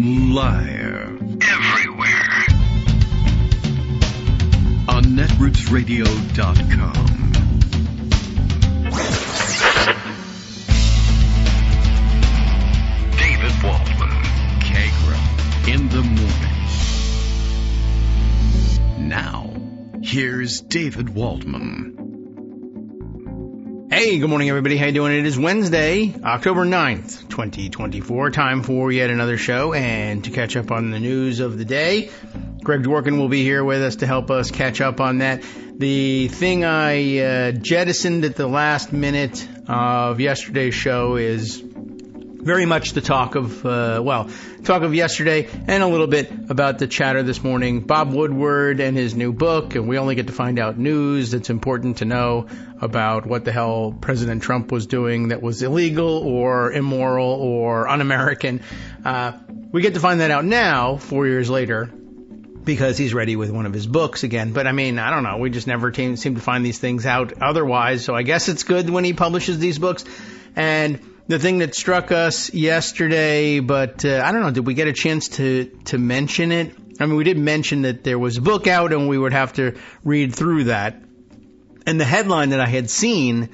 Liar. Everywhere. On netrootsradio.com. David Waldman. Kagro. In the morning. Now, here's David Waldman. Hey, good morning, everybody. How you doing? It is Wednesday, October 9th, 2024. Time for yet another show and to catch up on the news of the day. Greg Dworkin will be here with us to help us catch up on that. The thing I jettisoned at the last minute of yesterday's show is very much the talk of yesterday and a little bit about the chatter this morning. Bob Woodward and his new book, and we only get to find out news that's important to know about what the hell President Trump was doing that was illegal or immoral or un-American. We get to find that out now, 4 years later, because he's ready with one of his books again. But I mean, I don't know. We just never seem to find these things out otherwise. So I guess it's good when he publishes these books. And the thing that struck us yesterday, but I don't know, did we get a chance to mention it? I mean, we did mention that there was a book out and we would have to read through that. And the headline that I had seen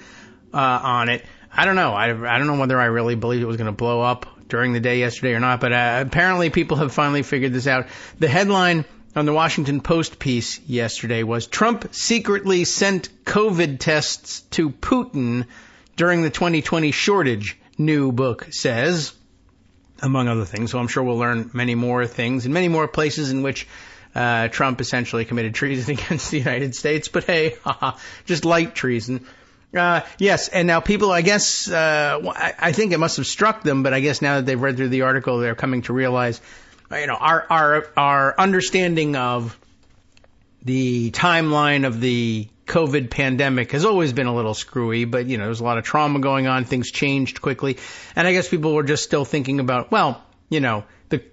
on it, I don't know. I don't know whether I really believed it was going to blow up during the day yesterday or not, but apparently people have finally figured this out. The headline on the Washington Post piece yesterday was, Trump secretly sent COVID tests to Putin during the 2020 shortage, new book says, among other things. So I'm sure we'll learn many more things in many more places in which Trump essentially committed treason against the United States. But hey, just light treason. Yes, and now people, I guess, I think it must have struck them, but I guess now that they've read through the article, they're coming to realize, our understanding of the timeline of the COVID pandemic has always been a little screwy, but, there's a lot of trauma going on. Things changed quickly. And I guess people were just still thinking about, the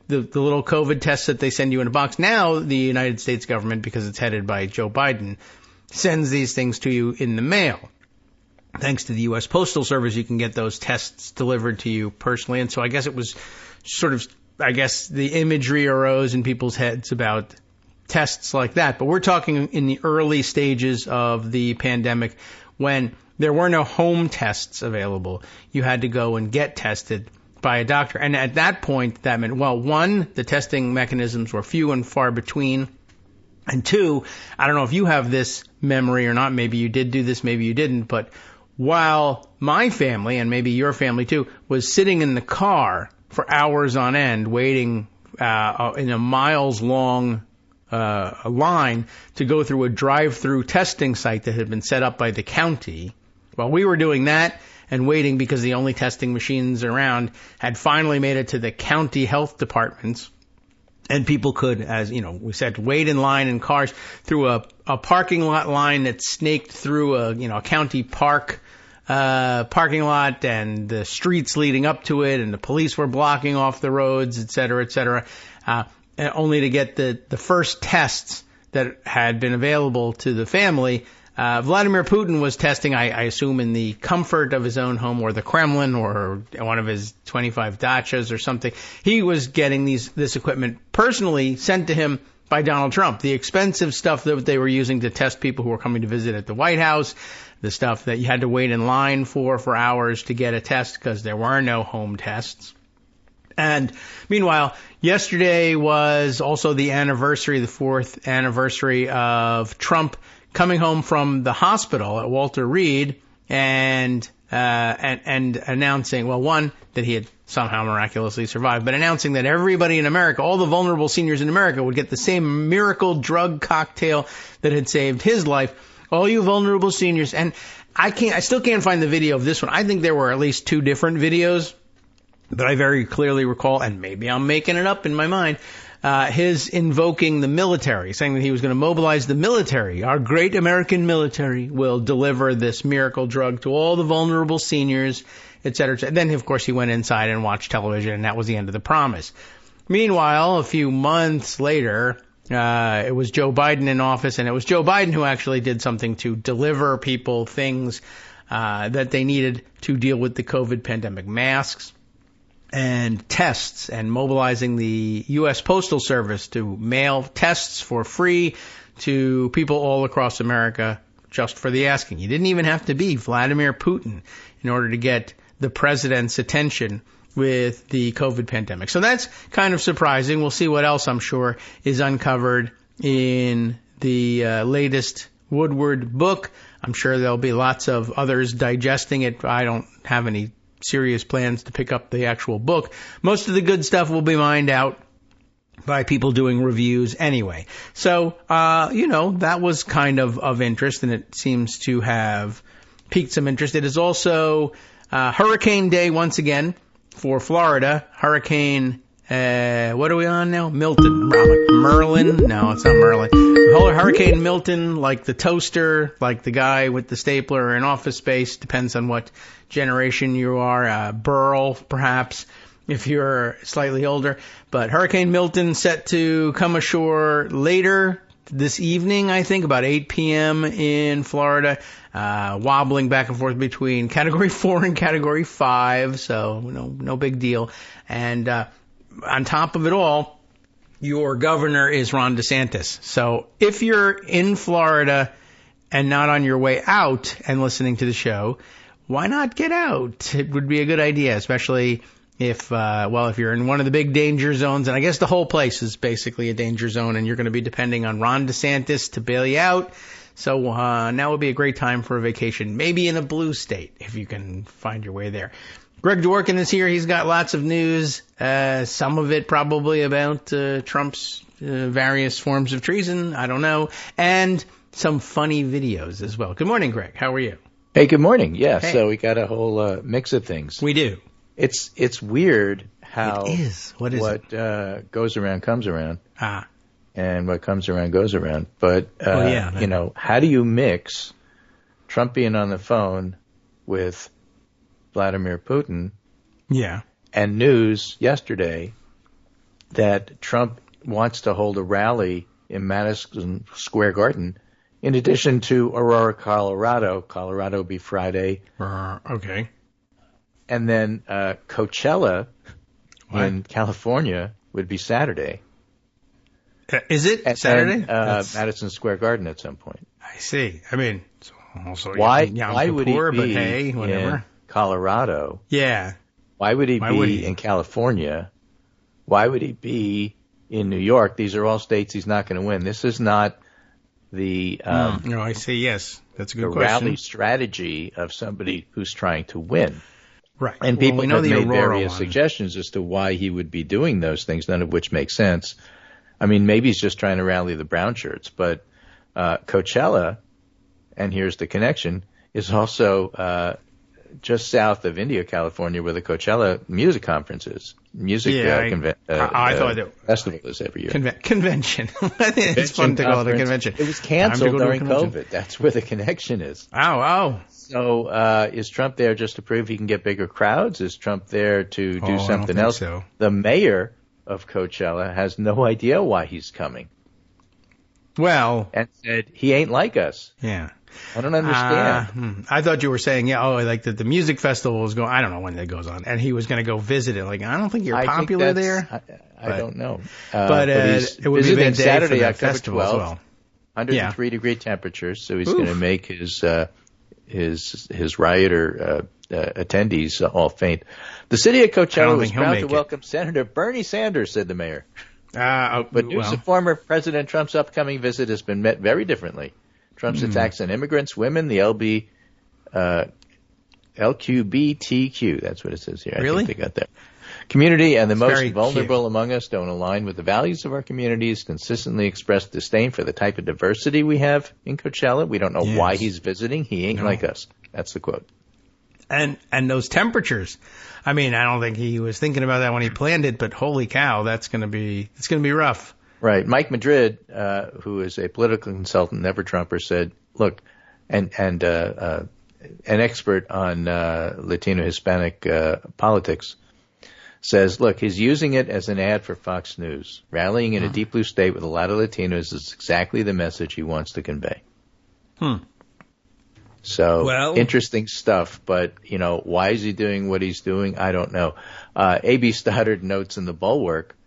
little COVID tests that they send you in a box. Now the United States government, because it's headed by Joe Biden, sends these things to you in the mail. Thanks to the U.S. Postal Service, you can get those tests delivered to you personally. And so I guess it was sort of, the imagery arose in people's heads about tests like that. But we're talking in the early stages of the pandemic when there were no home tests available. You had to go and get tested by a doctor. And at that point, that meant, one, the testing mechanisms were few and far between. And two, I don't know if you have this memory or not. Maybe you did do this, maybe you didn't. But while my family, and maybe your family too, was sitting in the car for hours on end waiting in a miles-long a line to go through a drive-through testing site that had been set up by the county. While we were doing that and waiting because the only testing machines around had finally made it to the county health departments, and people could, as we said, wait in line in cars through a parking lot line that snaked through a county parking lot and the streets leading up to it, and the police were blocking off the roads, et cetera, only to get the first tests that had been available to the family. Vladimir Putin was testing, I assume, in the comfort of his own home or the Kremlin or one of his 25 dachas or something. He was getting this equipment personally sent to him by Donald Trump. The expensive stuff that they were using to test people who were coming to visit at the White House, the stuff that you had to wait in line for hours to get a test because there were no home tests. And meanwhile, yesterday was also the fourth anniversary of Trump coming home from the hospital at Walter Reed and announcing, one, that he had somehow miraculously survived, but announcing that everybody in America, all the vulnerable seniors in America, would get the same miracle drug cocktail that had saved his life. All you vulnerable seniors. And I still can't find the video of this one. I think there were at least two different videos that I very clearly recall, and maybe I'm making it up in my mind, his invoking the military, saying that he was going to mobilize the military. Our great American military will deliver this miracle drug to all the vulnerable seniors, et cetera, et cetera. Then, of course, he went inside and watched television, and that was the end of the promise. Meanwhile, a few months later, it was Joe Biden in office, and it was Joe Biden who actually did something to deliver people things that they needed to deal with the COVID pandemic. Masks and tests and mobilizing the U.S. Postal Service to mail tests for free to people all across America just for the asking. You didn't even have to be Vladimir Putin in order to get the president's attention with the COVID pandemic. So that's kind of surprising. We'll see what else, I'm sure, is uncovered in the latest Woodward book. I'm sure there'll be lots of others digesting it. I don't have any serious plans to pick up the actual book. Most of the good stuff will be mined out by people doing reviews anyway. So, that was kind of interest, and it seems to have piqued some interest. It is also Hurricane Day once again for Florida. Hurricane, what are we on now? Milton. Merlin? No, it's not Merlin. Hurricane Milton, like the toaster, like the guy with the stapler in Office Space, depends on what generation you are. Burl, perhaps, if you're slightly older. But Hurricane Milton set to come ashore later this evening, I think, about 8 p.m. in Florida, wobbling back and forth between Category 4 and Category 5, so no big deal. And on top of it all, your governor is Ron DeSantis. So if you're in Florida and not on your way out and listening to the show, why not get out? It would be a good idea, especially if you're in one of the big danger zones, and I guess the whole place is basically a danger zone, and you're going to be depending on Ron DeSantis to bail you out. So now would be a great time for a vacation, maybe in a blue state, if you can find your way there. Greg Dworkin is here. He's got lots of news, some of it probably about Trump's various forms of treason, I don't know, and some funny videos as well. Good morning, Greg. How are you? Hey, good morning. Yeah, hey. So we got a whole mix of things. We do. It's weird how it is. What goes around comes around. Ah. And what comes around goes around. But, yeah, how do you mix Trump being on the phone with Vladimir Putin? Yeah. And news yesterday that Trump wants to hold a rally in Madison Square Garden in addition to Aurora, Colorado. Colorado will be Friday. Okay. And then Coachella in California would be Saturday. Is it Saturday? And Madison Square Garden at some point. I see. I mean, also why but would he hey, whatever. In Colorado? Yeah. Why would he be in California? Why would he be in New York? These are all states he's not going to win. This is not the no, I see. Yes, that's a good question. Rally strategy of somebody who's trying to win. Right. And people have made various suggestions as to why he would be doing those things, none of which make sense. I mean, maybe he's just trying to rally the brown shirts, but Coachella, and here's the connection, is also just south of Indio, California, where the Coachella music conference is. Festival is every year. Convention. I think it's fun to call it a convention. It was canceled during COVID. That's where the connection is. Oh. So is Trump there just to prove he can get bigger crowds? Is Trump there to do something else? So. The mayor of Coachella has no idea why he's coming. Well. And said, he ain't like us. Yeah. I don't understand. I thought you were saying, like the music festival was going, I don't know when that goes on, and he was going to go visit it. Like, I don't think you're popular there. I don't know. But it would be a big day Saturday, for that October festival 12th, as well. 103 degree temperatures, so he's going to make his rioter attendees all faint. The city of Coachella was proud to welcome Senator Bernie Sanders, said the mayor. But news of former President Trump's upcoming visit has been met very differently. Trump's attacks on immigrants, women, the LGBTQ, that's what it says here. Really? I think they got that. Community and the most vulnerable among us don't align with the values of our communities, consistently expressed disdain for the type of diversity we have in Coachella. We don't know why he's visiting. He ain't like us. That's the quote. And those temperatures. I mean, I don't think he was thinking about that when he planned it, but holy cow, it's going to be rough. Right. Mike Madrid, who is a political consultant, never Trumper, said, look, and an expert on Latino Hispanic politics, says, look, he's using it as an ad for Fox News. Rallying in a deep blue state with a lot of Latinos is exactly the message he wants to convey. So interesting stuff, but, why is he doing what he's doing? I don't know. A.B. Stoddard notes in the Bulwark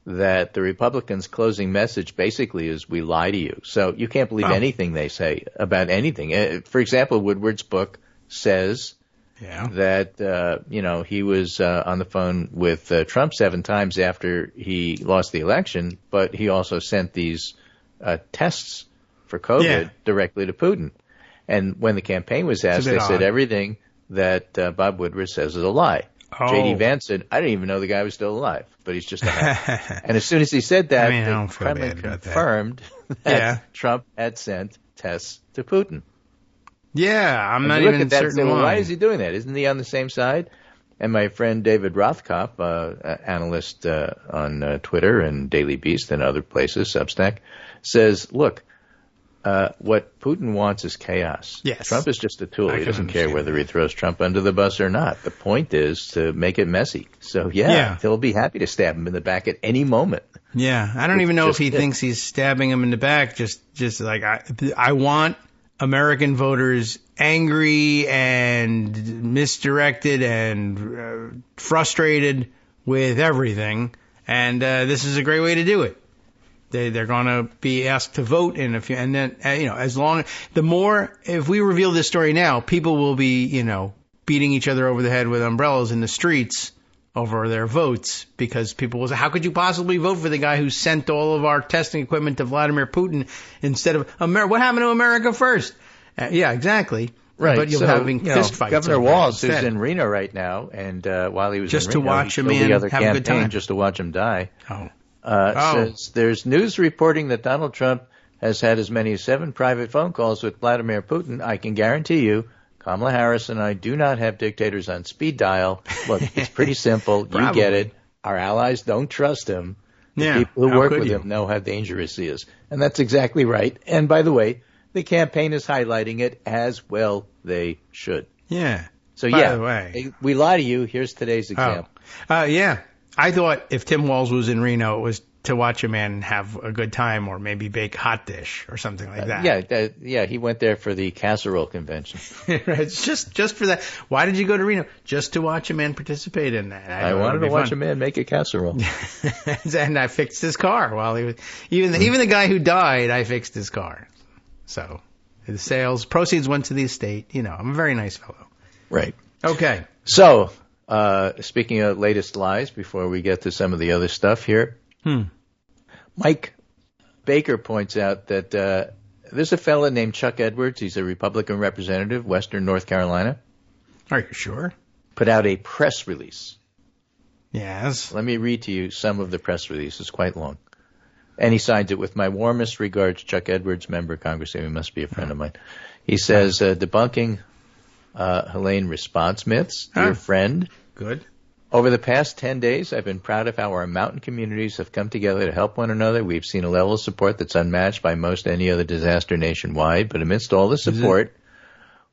that the Republicans' closing message basically is, we lie to you. So you can't believe anything they say about anything. For example, Woodward's book says that, he was on the phone with Trump 7 times after he lost the election, but he also sent these tests for COVID directly to Putin. And when the campaign was asked, they said everything that Bob Woodward says is a lie. J.D. Vance said, I didn't even know the guy was still alive, but he's just a hack. And as soon as he said that, the Kremlin confirmed that Trump had sent tests to Putin. Yeah, I'm not even certain why. Why is he doing that? Isn't he on the same side? And my friend David Rothkopf, analyst on Twitter and Daily Beast and other places, Substack, says, look, what Putin wants is chaos. Yes. Trump is just a tool. He doesn't care whether he throws Trump under the bus or not. The point is to make it messy. So, he'll be happy to stab him in the back at any moment. Yeah, I don't even know if he thinks he's stabbing him in the back. Just like I want American voters angry and misdirected and frustrated with everything, and this is a great way to do it. They're going to be asked to vote in a few, and then if we reveal this story now, people will be beating each other over the head with umbrellas in the streets over their votes, because people will say, how could you possibly vote for the guy who sent all of our testing equipment to Vladimir Putin instead of America? What happened to America first? Yeah, exactly. Right. But you'll be having fist fights. Governor Walz, who's in Reno right now, and while he was just in Reno, to watch him have a good time, just to watch him die. Oh. Says there's news reporting that Donald Trump has had as many as 7 private phone calls with Vladimir Putin. I can guarantee you, Kamala Harris and I do not have dictators on speed dial. Look, it's pretty simple. You get it. Our allies don't trust him. The people who work with him know how dangerous he is. And that's exactly right. And by the way, the campaign is highlighting it as well they should. Yeah. So, by the way, we lie to you. Here's today's example. I thought if Tim Walz was in Reno, it was to watch a man have a good time or maybe bake hot dish or something like that. He went there for the casserole convention. Right, just for that. Why did you go to Reno? Just to watch a man participate in that. I wanted to watch a man make a casserole. And I fixed his car while he was even the guy who died. I fixed his car. So the sales proceeds went to the estate. I'm a very nice fellow. Right. Okay. So. Speaking of latest lies, before we get to some of the other stuff here, Mike Baker points out that there's a fella named Chuck Edwards. He's a Republican representative, Western North Carolina. Are you sure? Put out a press release. Yes. Let me read to you some of the press release. It's quite long. And he signs it with my warmest regards, Chuck Edwards, member of Congress. He must be a friend of mine. He says, debunking Helene response myths, dear friend. Good. Over the past 10 days, I've been proud of how our mountain communities have come together to help one another. We've seen a level of support that's unmatched by most any other disaster nationwide. But amidst all the support,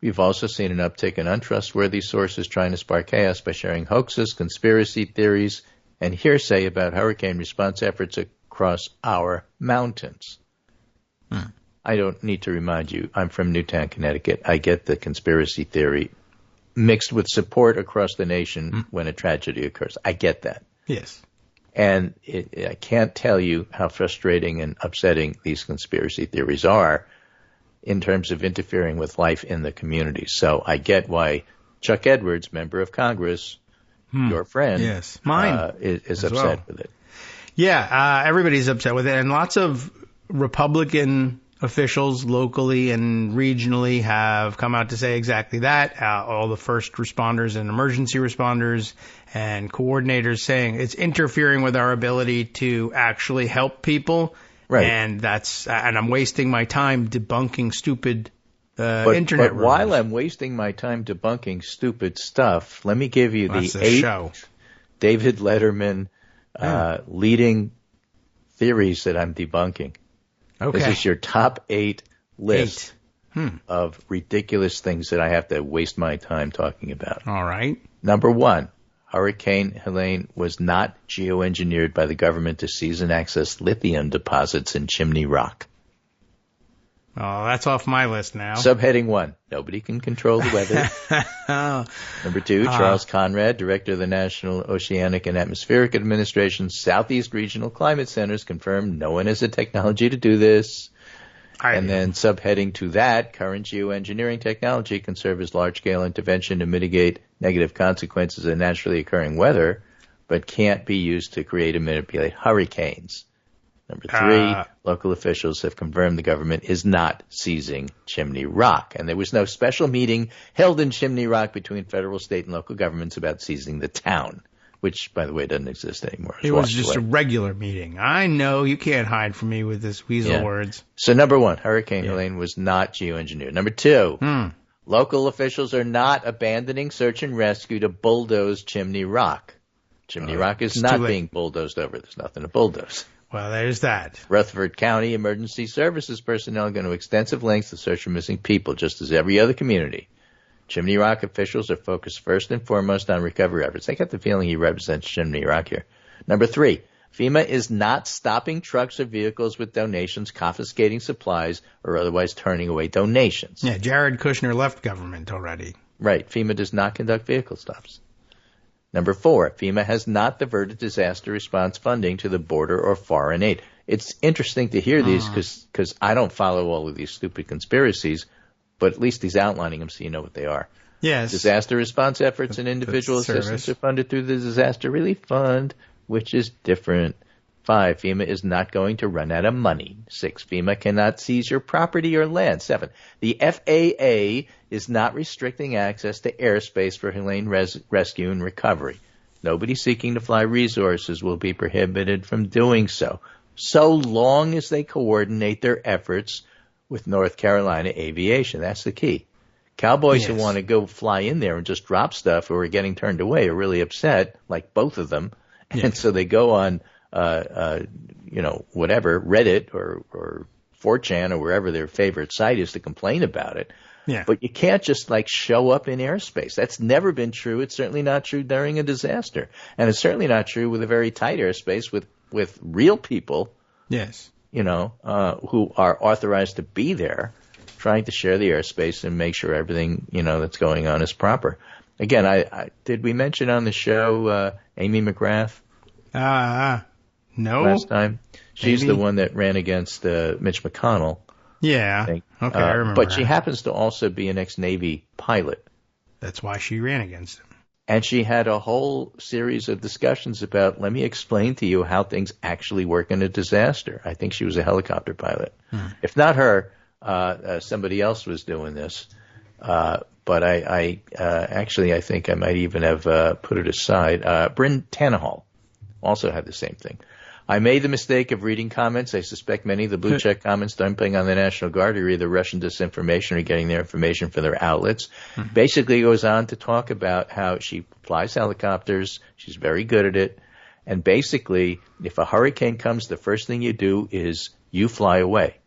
we've also seen an uptick in untrustworthy sources trying to spark chaos by sharing hoaxes, conspiracy theories, and hearsay about hurricane response efforts across our mountains. I don't need to remind you, I'm from Newtown, Connecticut. I get the conspiracy theory mixed with support across the nation when a tragedy occurs. I get that. Yes. And I can't tell you how frustrating and upsetting these conspiracy theories are in terms of interfering with life in the community. So I get why Chuck Edwards, member of Congress, your friend, mine, is upset with it. Yeah, everybody's upset with it. And lots of Republican officials locally and regionally have come out to say exactly that. All the first responders and emergency responders and coordinators saying it's interfering with our ability to actually help people. Right. And I'm wasting my time debunking stupid internet rumors. But while I'm wasting my time debunking stupid stuff, let me give you the 8 David Letterman leading theories that I'm debunking. Okay. This is your top 8 list of ridiculous things that I have to waste my time talking about. All right. Number 1, Hurricane Helene was not geoengineered by the government to seize and access lithium deposits in Chimney Rock. Oh, that's off my list now. Subheading 1, nobody can control the weather. Number 2, Charles Conrad, Director of the National Oceanic and Atmospheric Administration's Southeast Regional Climate Centers, confirmed no one has the technology to do this. And then subheading to that, current geoengineering technology can serve as large-scale intervention to mitigate negative consequences of naturally occurring weather, but can't be used to create and manipulate hurricanes. Number 3, local officials have confirmed the government is not seizing Chimney Rock. And there was no special meeting held in Chimney Rock between federal, state, and local governments about seizing the town, which, by the way, doesn't exist anymore. It was just a regular meeting. I know you can't hide from me with this weasel words. So number 1, Hurricane Helene was not geoengineered. Number 2, local officials are not abandoning search and rescue to bulldoze Chimney Rock. Chimney Rock is not being bulldozed over. There's nothing to bulldoze. Well, there's that. Rutherford County Emergency Services personnel are going to extensive lengths to search for missing people, just as every other community. Chimney Rock officials are focused first and foremost on recovery efforts. I get the feeling he represents Chimney Rock here. Number 3, FEMA is not stopping trucks or vehicles with donations, confiscating supplies, or otherwise turning away donations. Yeah, Jared Kushner left government already. Right. FEMA does not conduct vehicle stops. Number 4, FEMA has not diverted disaster response funding to the border or foreign aid. It's interesting to hear these because I don't follow all of these stupid conspiracies, but at least he's outlining them so you know what they are. Yes. Disaster response efforts and individual assistance are funded through the Disaster Relief Fund, which is different. 5, FEMA is not going to run out of money. 6, FEMA cannot seize your property or land. 7, the FAA is not restricting access to airspace for Helene rescue and recovery. Nobody seeking to fly resources will be prohibited from doing so long as they coordinate their efforts with North Carolina Aviation. That's the key. Cowboys who want to go fly in there and just drop stuff who are getting turned away are really upset, like both of them. And so they go on whatever, Reddit or 4chan or wherever their favorite site is to complain about it. Yeah. But you can't just show up in airspace. That's never been true. It's certainly not true during a disaster. And it's certainly not true with a very tight airspace with real people. Yes. Who are authorized to be there, trying to share the airspace and make sure everything, that's going on is proper. Again, I did we mention on the show Amy McGrath? No. Last time. She's the one that ran against Mitch McConnell. Yeah. Okay, I remember. But she happens to also be an ex-Navy pilot. That's why she ran against him. And she had a whole series of discussions about, let me explain to you how things actually work in a disaster. I think she was a helicopter pilot. If not her, somebody else was doing this. But I think I might even have put it aside. Bryn Tannehill also had the same thing. I made the mistake of reading comments. I suspect many of the blue check comments dumping on the National Guard are either Russian disinformation or getting their information from their outlets. Basically goes on to talk about how she flies helicopters. She's very good at it. And basically, if a hurricane comes, the first thing you do is you fly away.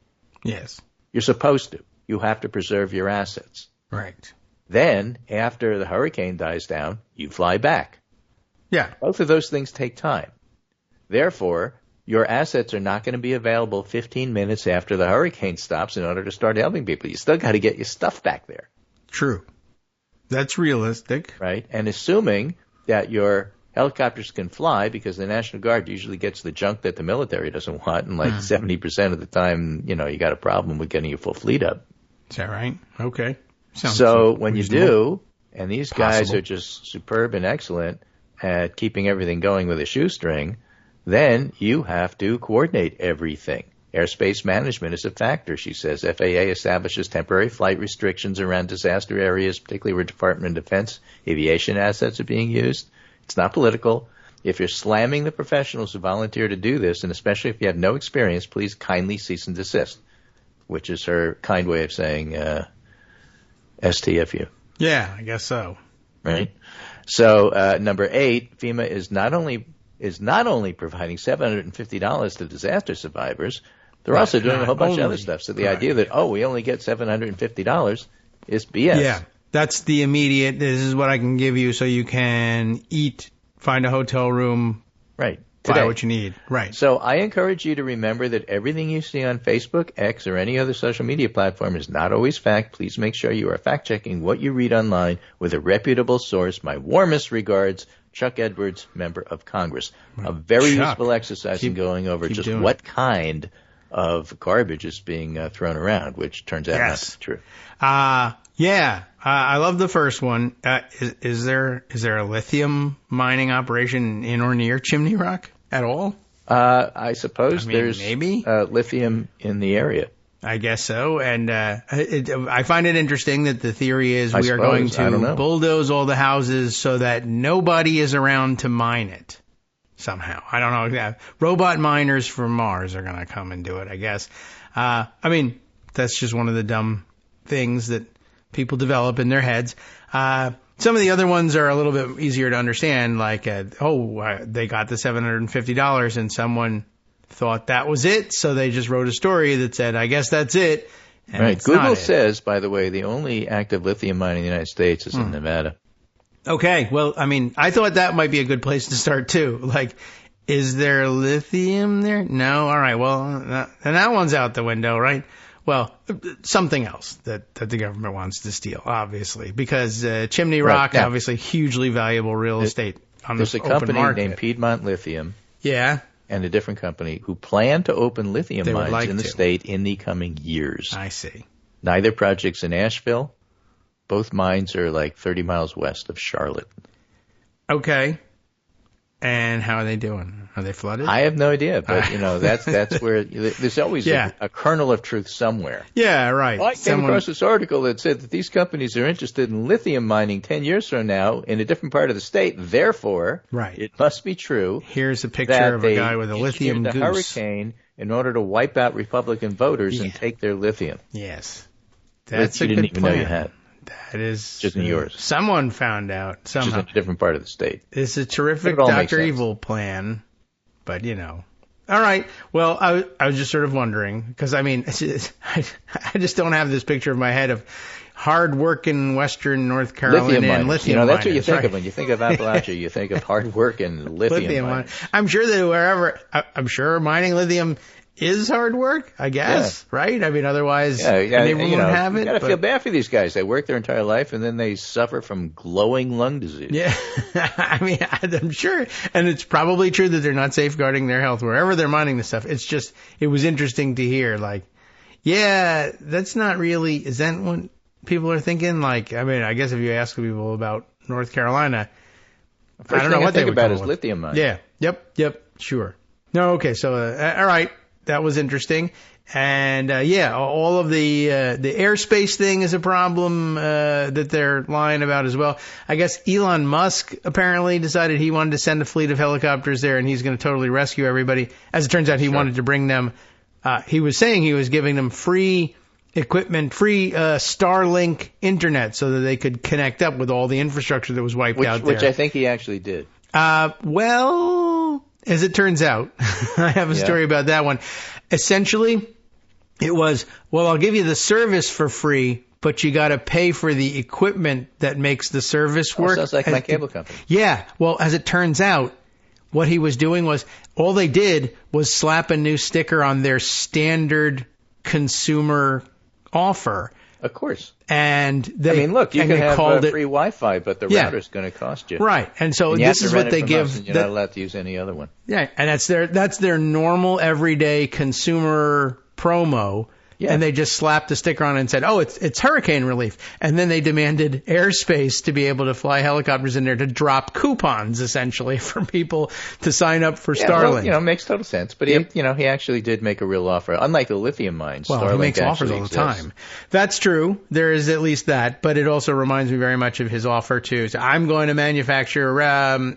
Yes. You're supposed to. You have to preserve your assets. Right. Then, after the hurricane dies down, you fly back. Yeah. Both of those things take time. Therefore, your assets are not going to be available 15 minutes after the hurricane stops in order to start helping people. You still got to get your stuff back there. True. That's realistic. Right? And assuming that your helicopters can fly, because the National Guard usually gets the junk that the military doesn't want, and 70% of the time, you got a problem with getting your full fleet up. Is that right? Okay. So when you do, and these guys are just superb and excellent at keeping everything going with a shoestring, then you have to coordinate everything. Airspace management is a factor, she says. FAA establishes temporary flight restrictions around disaster areas, particularly where Department of Defense aviation assets are being used. It's not political. If you're slamming the professionals who volunteer to do this, and especially if you have no experience, please kindly cease and desist, which is her kind way of saying STFU. Yeah, I guess so. Right? So number 8, FEMA is not only providing $750 to disaster survivors, they're also doing a whole bunch of other stuff. So the idea that, we only get $750 is BS. Yeah, that's the immediate, this is what I can give you so you can eat, find a hotel room. Right. buy what you need. Right. So I encourage you to remember that everything you see on Facebook, X, or any other social media platform is not always fact. Please make sure you are fact-checking what you read online with a reputable source. My warmest regards, Chuck Edwards, member of Congress. A very useful exercise in going over just what kind of garbage is being thrown around, which turns out not to be true. I love the first one. Is there a lithium mining operation in or near Chimney Rock at all? I suppose there's maybe lithium in the area. I guess so. And I find it interesting that the theory is we are going to bulldoze all the houses so that nobody is around to mine it somehow. I don't know. Yeah. Robot miners from Mars are going to come and do it, I guess. That's just one of the dumb things that people develop in their heads. Some of the other ones are a little bit easier to understand, like, they got the $750 and someone thought that was it, so they just wrote a story that said, I guess that's it. And right. Google says, by the way, the only active lithium mine in the United States is in Nevada. Okay. Well, I thought that might be a good place to start, too. Like, is there lithium there? No? All right. Well, and that one's out the window, right? Well, something else that the government wants to steal, obviously, because Chimney Rock, obviously, hugely valuable real estate on the open market. There's a company named Piedmont Lithium. Yeah. And a different company who plan to open lithium mines in the state in the coming years. I see. Neither project's in Asheville. Both mines are like 30 miles west of Charlotte. Okay. And how are they doing? Are they flooded? I have no idea, but that's where there's always a kernel of truth somewhere. Yeah, right. Well, I came across this article that said that these companies are interested in lithium mining 10 years from now in a different part of the state. Therefore, it must be true. Here's a picture of a guy with a lithium goose. Hurricane in order to wipe out Republican voters and take their lithium. Yes, that's a good plan. You didn't even know you had. That is just in yours. Someone found out somehow. Just in a different part of the state. It's a terrific Dr. Evil plan, but All right. Well, I was just sort of wondering because I just don't have this picture in my head of hard-working Western North Carolina and lithium that's miners, what you think of when you think of Appalachia. You think of hard-working lithium miners. I'm sure that mining lithium is hard work, I guess, right? Otherwise, anyone would have it. You got to feel bad for these guys. They work their entire life, and then they suffer from glowing lung disease. Yeah, I'm sure. And it's probably true that they're not safeguarding their health wherever they're mining this stuff. It's just, it was interesting to hear, that's not really, is that what people are thinking? I guess if you ask people about North Carolina, I don't know what they think about is lithium mining. Yeah, yep, sure. No, okay, so, all right. That was interesting. And, all of the airspace thing is a problem, that they're lying about as well. I guess Elon Musk apparently decided he wanted to send a fleet of helicopters there and he's going to totally rescue everybody. As it turns out, he wanted to bring them, he was saying he was giving them free equipment, free, Starlink internet so that they could connect up with all the infrastructure that was wiped out there. Which I think he actually did. As it turns out, I have a story about that one. Essentially, it was, I'll give you the service for free, but you got to pay for the equipment that makes the service work. Sounds like my cable company. Yeah. Well, as it turns out, what he was doing was, all they did was slap a new sticker on their standard consumer offer. Of course. And they, look, you can have free Wi-Fi, but the router's going to cost you. Right. And so this is what they give. You're not allowed to use any other one. Yeah. And that's their normal everyday consumer promo. Yeah. And they just slapped a sticker on it and said, it's hurricane relief. And then they demanded airspace to be able to fly helicopters in there to drop coupons, essentially, for people to sign up for Starlink. Well, makes total sense. But he actually did make a real offer. Unlike the lithium mines, Starlink he makes offers all the time. That's true. There is at least that. But it also reminds me very much of his offer to, I'm going to manufacture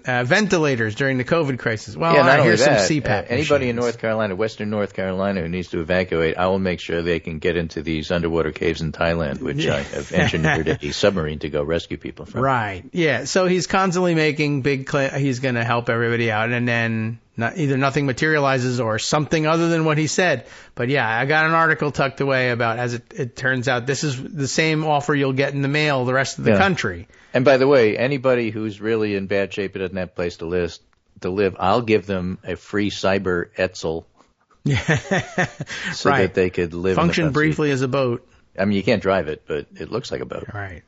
ventilators during the COVID crisis. Well, here's some CPAP anybody machines. in Western North Carolina who needs to evacuate, I will make sure they can get into these underwater caves in Thailand, which I have engineered a submarine to go rescue people from. Right. Yeah. So he's constantly making big claims. He's going to help everybody out, and then either nothing materializes or something other than what he said. But I got an article tucked away about, as it turns out, this is the same offer you'll get in the mail the rest of the country. And by the way, anybody who's really in bad shape and doesn't have a place to to live. I'll give them a free cyber Etzel so that they could live function briefly as a boat. I mean, you can't drive it, but it looks like a boat. Right.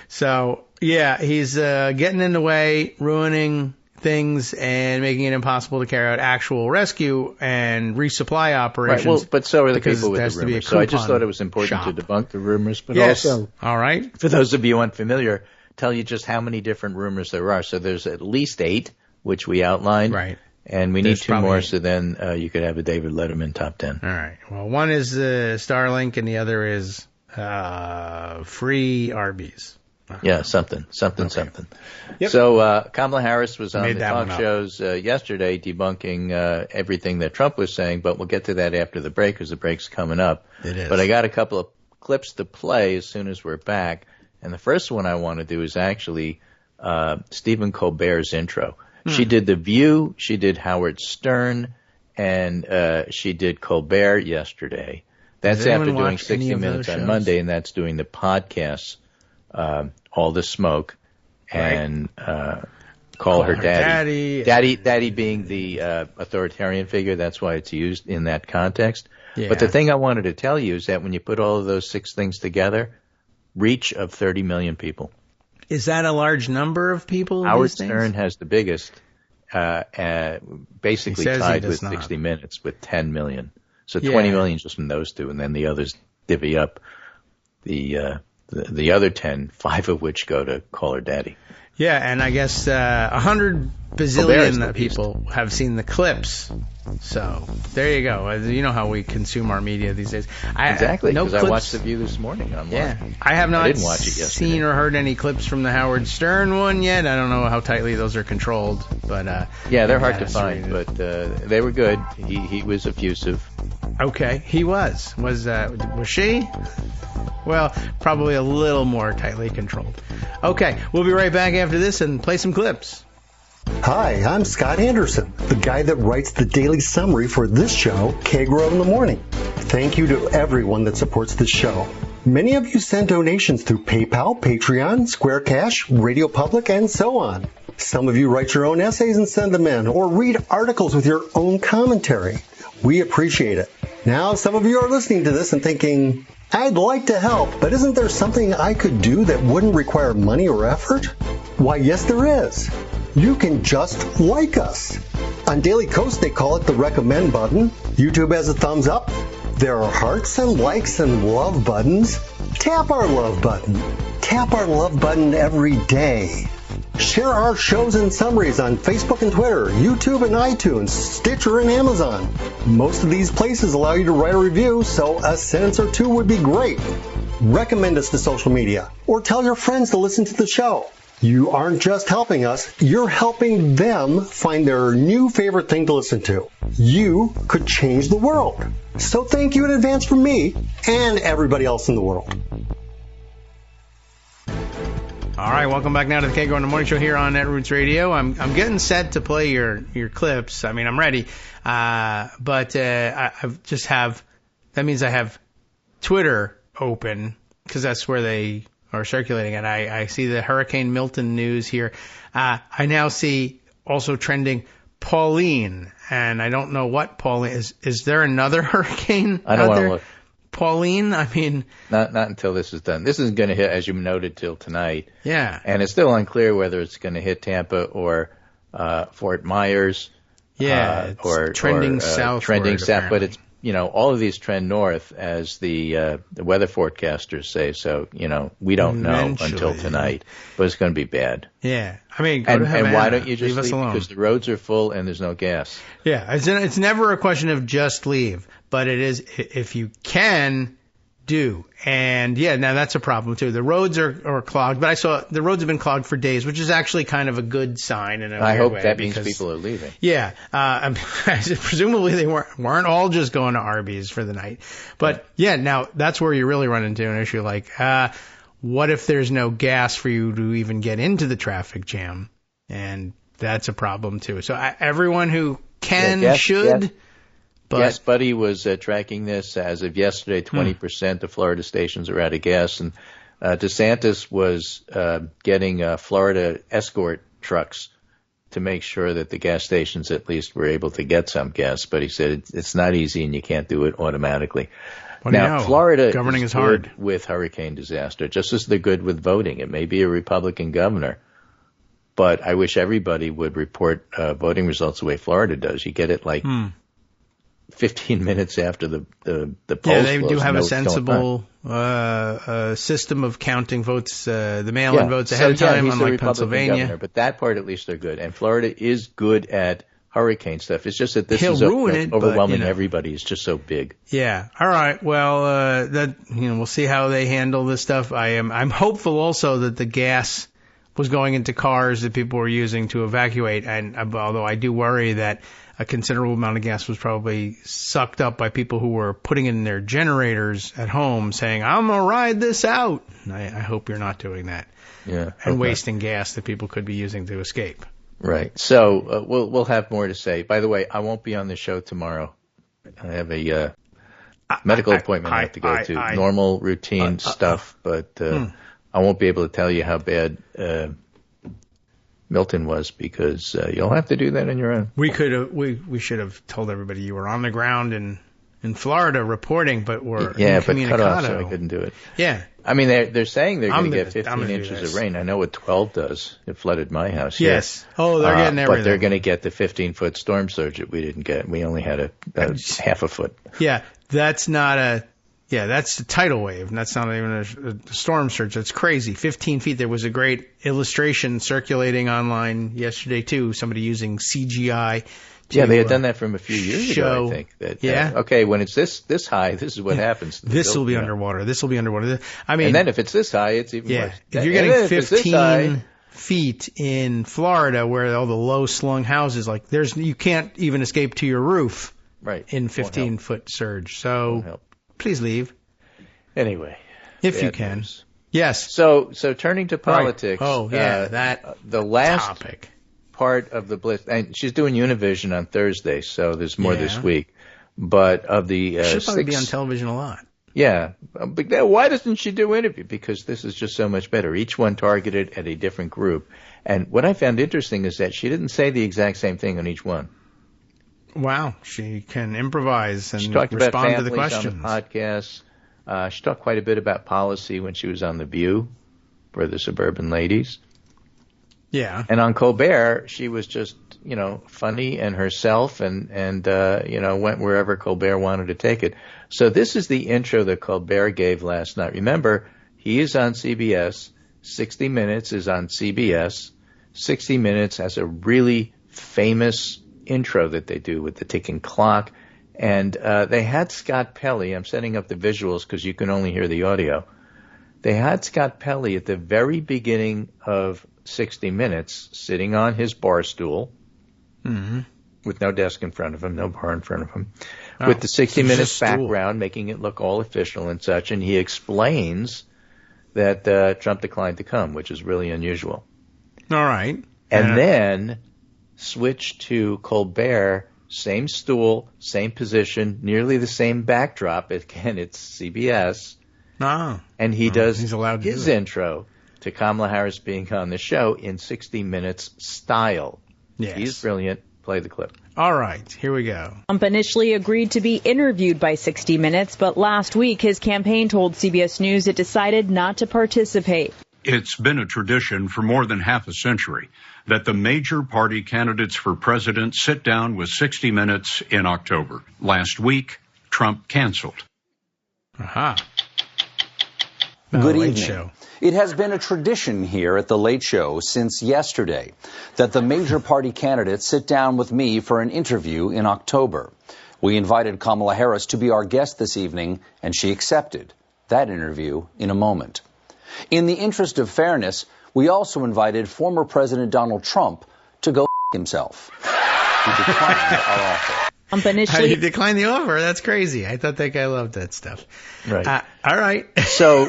So, yeah, he's getting in the way, ruining things, and making it impossible to carry out actual rescue and resupply operations. Right. Well, but so are the people with the rumors. So I just thought it was important to debunk the rumors, but also, all right, for those of you unfamiliar, tell you just how many different rumors there are. So there's at least 8, which we outlined. Right. And we need 2 more, so then you could have a David Letterman top 10. All right. Well, one is Starlink, and the other is free Arby's. Yeah, something. Yep. So Kamala Harris was on the talk shows yesterday debunking everything that Trump was saying, but we'll get to that after the break because the break's coming up. It is. But I got a couple of clips to play as soon as we're back. And the first one I want to do is actually Stephen Colbert's intro. She did The View, she did Howard Stern, and she did Colbert yesterday. That's after doing 60 Minutes on Monday, and that's doing the podcasts, All the Smoke, and Call Her Daddy. Daddy being the authoritarian figure, that's why it's used in that context. Yeah. But the thing I wanted to tell you is that when you put all of those 6 things together, reach of 30 million people. Is that a large number of people? Howard Stern has the biggest, basically tied with 60 Minutes with 10 million. So 20 million just from those 2, and then the others divvy up the other 10, 5 of which go to Call Her Daddy. Yeah, and I guess 100 bazillion people have seen the clips. So there you go. You know how we consume our media these days. Exactly, because I watched The View this morning online. Yeah, I have not didn't watch it yesterday. Seen or heard any clips from the Howard Stern one yet. I don't know how tightly those are controlled, but yeah, they're hard to find, but they were good. He was effusive. Okay, he was. Was she? Well, probably a little more tightly controlled. Okay, we'll be right back after this and play some clips. Hi, I'm Scott Anderson, the guy that writes the daily summary for this show, Kagro in the Morning. Thank you to everyone that supports this show. Many of you send donations through PayPal, Patreon, Square Cash, Radio Public, and so on. Some of you write your own essays and send them in, or read articles with your own commentary. We appreciate it. Now, some of you are listening to this and thinking, I'd like to help, but isn't there something I could do that wouldn't require money or effort? Why, yes, there is. You can just like us. On Daily Coast, they call it the recommend button. YouTube has a thumbs up. There are hearts and likes and love buttons. Tap our love button. Tap our love button every day. Share our shows and summaries on Facebook and Twitter, YouTube and iTunes, Stitcher and Amazon. Most of these places allow you to write a review, so a sentence or 2 would be great. Recommend us to social media, or tell your friends to listen to the show. You aren't just helping us, you're helping them find their new favorite thing to listen to. You could change the world. So thank you in advance from me and everybody else in the world. All right, welcome back now to the Kagro in the Morning Show here on Netroots Radio. I'm getting set to play your clips. I mean, I'm ready, but I just have, that means I have Twitter open because that's where they are circulating, and I see the Hurricane Milton news here. I now see also trending Pauline, and I don't know what Pauline is. Is there another hurricane I don't out want there? to look. Pauline, I mean... Not until this is done. This isn't going to hit, as you noted, till tonight. Yeah. And it's still unclear whether it's going to hit Tampa or Fort Myers. Yeah, or trending south. Trending south, but it's, all of these trend north, as the weather forecasters say. So, we don't know until tonight, but it's going to be bad. Yeah. I mean, go to Havana. And why don't you just leave us alone? Because the roads are full and there's no gas. Yeah. It's never a question of just leave, but it is, if you can, do. And yeah, now that's a problem too. The roads are clogged, but I saw the roads have been clogged for days, which is actually kind of a good sign in a I hope way, that means people are leaving. Yeah. Presumably they weren't all just going to Arby's for the night. But yeah, now that's where you really run into an issue like, what if there's no gas for you to even get into the traffic jam? And that's a problem too. So everyone who can should. But Gas Buddy was tracking this as of yesterday. 20% of Florida stations are out of gas, and DeSantis was getting Florida escort trucks to make sure that the gas stations at least were able to get some gas. But he said it's not easy and you can't do it automatically. Well, now, Florida governing is hard good with hurricane disaster, just as they're good with voting. It may be a Republican governor, but I wish everybody would report voting results the way Florida does. You get it like 15 minutes after the polls. Yeah, they do have a sensible system of counting votes, the mail-in votes ahead of time, unlike Pennsylvania. Governor, but that part at least they're good. And Florida is good at hurricane stuff. It's just that this is overwhelming everybody. It's just so big. Yeah. All right. Well, we'll see how they handle this stuff. I'm hopeful also that the gas was going into cars that people were using to evacuate. And although I do worry that a considerable amount of gas was probably sucked up by people who were putting in their generators at home saying, I'm going to ride this out. I hope you're not doing that. Yeah. And wasting gas that people could be using to escape. Right. So we'll have more to say. By the way, I won't be on the show tomorrow. I have a medical appointment I have to go to. Normal routine stuff, but I won't be able to tell you how bad Milton was because you'll have to do that on your own. We should have told everybody you were on the ground in Florida reporting, but we're incommunicado. But cut off, so I couldn't do it. Yeah. I mean, they're saying they're going to get 15 inches of rain. I know what 12 does. It flooded my house. Yes. Here. Oh, they're getting everything. But they're going to get the 15-foot storm surge that we didn't get. We only had a half a foot. Yeah, that's not that's a tidal wave. And that's not even a storm surge. That's crazy. 15 feet. There was a great illustration circulating online yesterday, too. Somebody using CGI. Yeah, they had done that from a few years ago, I think. Okay, when it's this high, this is what happens. This will be underwater. This will be underwater. I mean, and then if it's this high, it's even worse. If you're getting 15 feet in Florida where all the low-slung houses, you can't even escape to your roof in 15-foot surge. So please leave. Anyway. If you can. News. Yes. So turning to politics. Right. Oh, yeah, the last topic. Part of the blitz, and she's doing Univision on Thursday, so there's more this week. But of the she'll probably be on television a lot. Yeah, but why doesn't she do interview? Because this is just so much better. Each one targeted at a different group. And what I found interesting is that she didn't say the exact same thing on each one. Wow, she can improvise and she talked respond about to the questions. On the podcast. She talked quite a bit about policy when she was on The View for the suburban ladies. Yeah. And on Colbert, she was just, funny and herself and went wherever Colbert wanted to take it. So this is the intro that Colbert gave last night. Remember, he is on CBS. 60 Minutes is on CBS. 60 Minutes has a really famous intro that they do with the ticking clock. And they had Scott Pelley. I'm setting up the visuals because you can only hear the audio. They had Scott Pelley at the very beginning of 60 Minutes sitting on his bar stool with no desk in front of him, no bar in front of him, with the 60 Minutes background, making it look all official and such. And he explains that Trump declined to come, which is really unusual. All right. And then switch to Colbert, same stool, same position, nearly the same backdrop. Again, it's CBS. And he does his intro to Kamala Harris being on the show in 60 Minutes style. Yes. He's brilliant. Play the clip. All right, here we go. Trump initially agreed to be interviewed by 60 Minutes, but last week his campaign told CBS News it decided not to participate. It's been a tradition for more than half a century that the major party candidates for president sit down with 60 Minutes in October. Last week, Trump canceled. Aha. Good evening. Show. It has been a tradition here at the Late Show since yesterday that the major party candidates sit down with me for an interview in October. We invited Kamala Harris to be our guest this evening, and she accepted. That interview in a moment. In the interest of fairness, we also invited former President Donald Trump to go himself. He declined our offer. He declined the offer? That's crazy. I thought that guy loved that stuff. Right. All right. So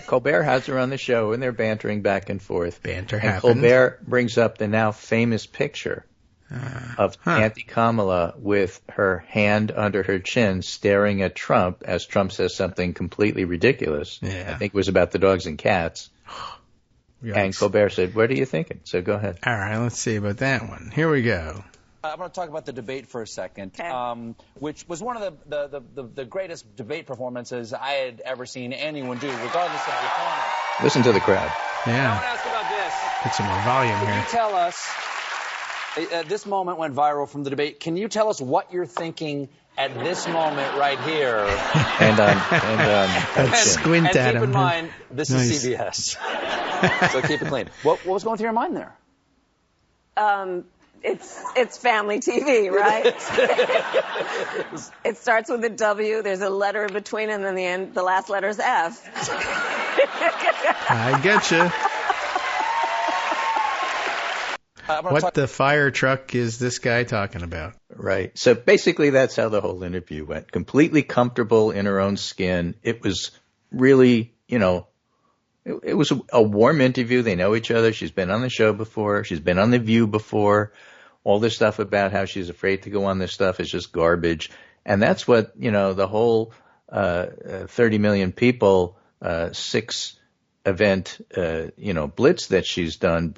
Colbert has her on the show, and they're bantering back and forth. Banter and happens. Colbert brings up the now famous picture of Auntie Kamala with her hand under her chin staring at Trump as Trump says something completely ridiculous. Yeah. I think it was about the dogs and cats. Yikes. And Colbert said, what are you thinking? So go ahead. All right, let's see about that one. Here we go. I want to talk about the debate for a second, which was one of the greatest debate performances I had ever seen anyone do, regardless of the opponent. Listen to the crowd. Yeah. I want to ask about this. Put some more volume here. Can you tell us, this moment went viral from the debate. Can you tell us what you're thinking at this moment right here? And squint at him. And keep in mind, this is CBS. So keep it clean. What was going through your mind there? It's family TV, right? It starts with a W. There's a letter in between, and then the last letter is F. I get you. What the fire truck is this guy talking about? Right. So basically that's how the whole interview went. Completely comfortable in her own skin. It was really, it was a warm interview. They know each other. She's been on the show before. She's been on The View before. All this stuff about how she's afraid to go on this stuff is just garbage. And that's what, the whole 30 million people, 6 event, blitz that she's done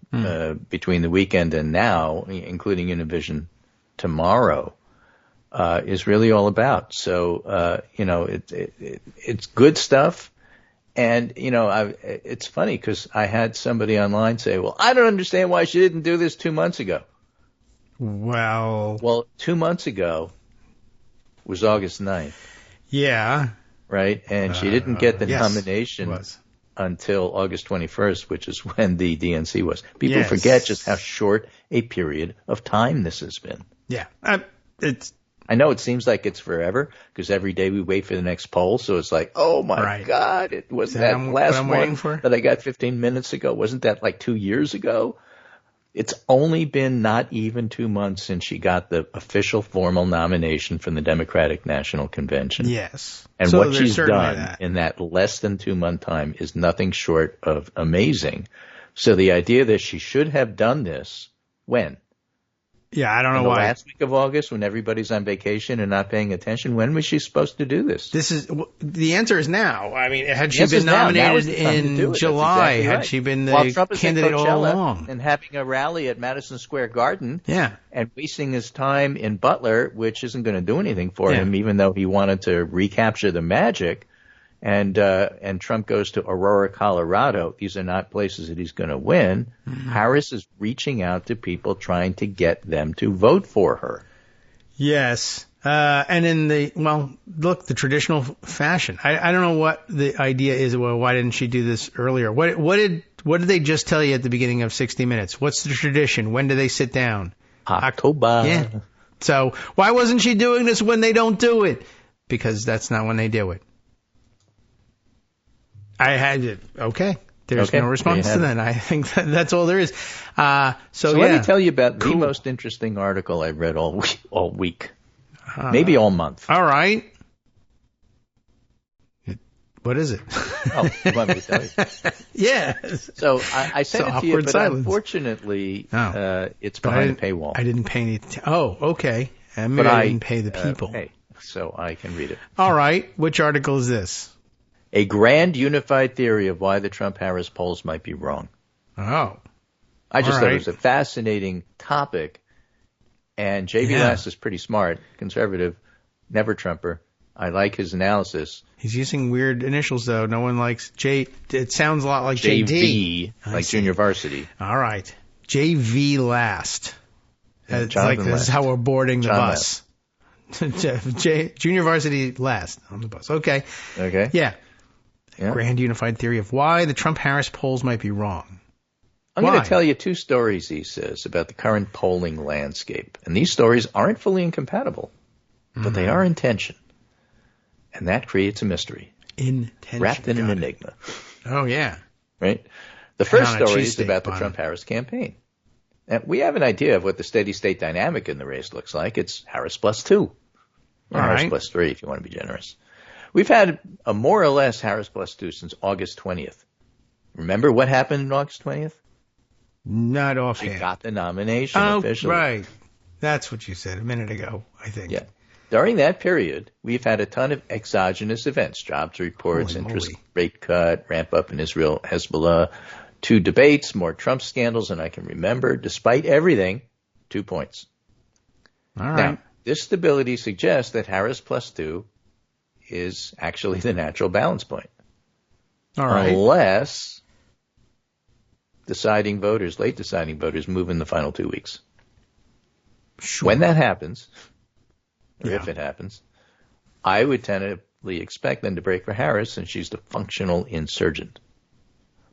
between the weekend and now, including Univision tomorrow, is really all about. So, it's good stuff. And, it's funny because I had somebody online say, well, I don't understand why she didn't do this 2 months ago. Well, 2 months ago was August 9th. Yeah. Right? And she didn't get the nomination until August 21st, which is when the DNC was. People forget just how short a period of time this has been. Yeah. I know it seems like it's forever because every day we wait for the next poll. So it's like, oh, my God, it was that last one that I got 15 minutes ago. Wasn't that like 2 years ago? It's only been not even 2 months since she got the official formal nomination from the Democratic National Convention. Yes. And so what she's done in that less than 2 month time is nothing short of amazing. So the idea that she should have done this when? Yeah, I don't know why. Last week of August, when everybody's on vacation and not paying attention, when was she supposed to do this? The answer is now. I mean, had she been nominated in July, exactly had she been the candidate all along, and having a rally at Madison Square Garden, and wasting his time in Butler, which isn't going to do anything for him, even though he wanted to recapture the magic. And Trump goes to Aurora, Colorado. These are not places that he's going to win. Mm-hmm. Harris is reaching out to people trying to get them to vote for her. Yes. And in the traditional fashion. I don't know what the idea is. Well, why didn't she do this earlier? What did they just tell you at the beginning of 60 Minutes? What's the tradition? When do they sit down? October. Yeah. So why wasn't she doing this when they don't do it? Because that's not when they do it. I had it. Okay. There's no response to that. I think that's all there is. So let me tell you about the most interesting article I read all week. Maybe all month. All right. What is it? Oh, you want me to tell you? Yes. So I sent it to you, but unfortunately, it's behind a paywall. I didn't pay any. Okay. Maybe I didn't pay the people. So I can read it. All right. Which article is this? A grand unified theory of why the Trump-Harris polls might be wrong. Oh. I just thought it was a fascinating topic. And J.B. Last is pretty smart, conservative, never Trumper. I like his analysis. He's using weird initials, though. No one likes J. It sounds a lot like JV, like junior varsity. All right. J.V. Last. It's like this is how we're boarding the bus. Junior varsity last on the bus. Okay. Yeah. Grand unified theory of why the Trump-Harris polls might be wrong. I'm going to tell you 2 stories, he says, about the current polling landscape. And these stories aren't fully incompatible, but they are in tension. And that creates a mystery. Wrapped in an enigma. Oh, yeah. Right? The first story is about the Trump-Harris campaign. And we have an idea of what the steady-state dynamic in the race looks like. It's Harris plus 2. Or Harris plus 3, if you want to be generous. We've had a more or less Harris plus 2 since August 20th. Remember what happened on August 20th? Not offhand. She got the nomination officially. Right. That's what you said a minute ago, I think. Yeah. During that period, we've had a ton of exogenous events, jobs reports, interest rate cut, ramp up in Israel, Hezbollah, 2 debates, more Trump scandals than I can remember. Despite everything, 2 points. All right. Now, this stability suggests that Harris plus 2 is actually the natural balance point. All right. Unless late deciding voters move in the final 2 weeks. Sure. When that happens, or if it happens, I would tentatively expect them to break for Harris, since she's the functional insurgent.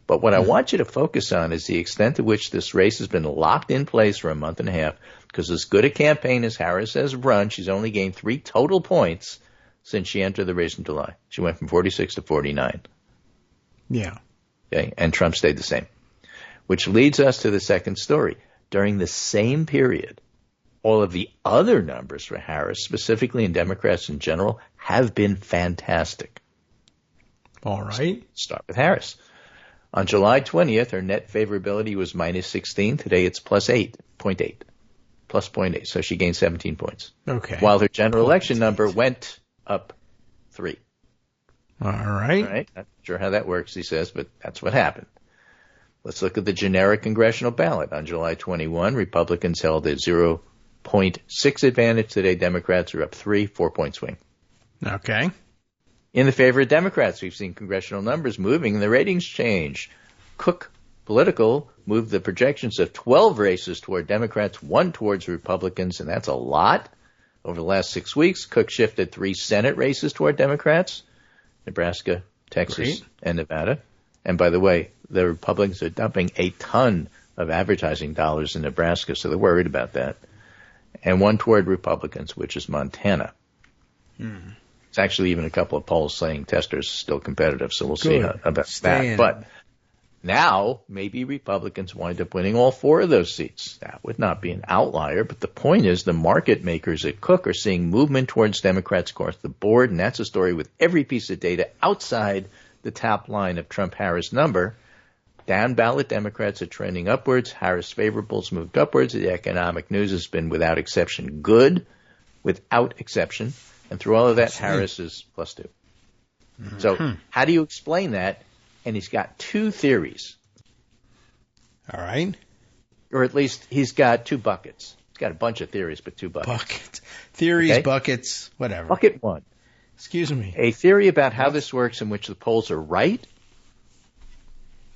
But what I want you to focus on is the extent to which this race has been locked in place for a month and a half, because as good a campaign as Harris has run, she's only gained 3 total points since she entered the race in July. She went from 46 to 49. Yeah. Okay, and Trump stayed the same. Which leads us to the second story. During the same period, all of the other numbers for Harris, specifically in Democrats in general, have been fantastic. All right. Start with Harris. On July 20th, her net favorability was minus 16. Today it's plus 8.8. Plus 0.8. So she gained 17 points. Okay. While her general election number went up 3. All right. All right. Not sure how that works, he says, but that's what happened. Let's look at the generic congressional ballot. On July 21, Republicans held a 0.6 advantage. Today, Democrats are up 3, 4-point swing. Okay. In the favor of Democrats, we've seen congressional numbers moving and the ratings change. Cook Political moved the projections of 12 races toward Democrats, 1 towards Republicans, and that's a lot. Over the last 6 weeks, Cook shifted 3 Senate races toward Democrats, Nebraska, Texas, and Nevada. And by the way, the Republicans are dumping a ton of advertising dollars in Nebraska, so they're worried about that. And 1 toward Republicans, which is Montana. It's actually even a couple of polls saying Tester's still competitive, so we'll see about that. But now, maybe Republicans wind up winning all 4 of those seats. That would not be an outlier, but the point is the market makers at Cook are seeing movement towards Democrats across the board, and that's a story with every piece of data outside the top line of Trump-Harris number. Down ballot Democrats are trending upwards. Harris favorables moved upwards. The economic news has been without exception good, without exception. And through all of that, Harris is plus 2. So how do you explain that? And he's got 2 theories. All right. Or at least he's got 2 buckets. He's got a bunch of theories, but 2 buckets. Buckets. Theories, buckets, whatever. Bucket 1. Excuse me. A theory about how this works in which the polls are right.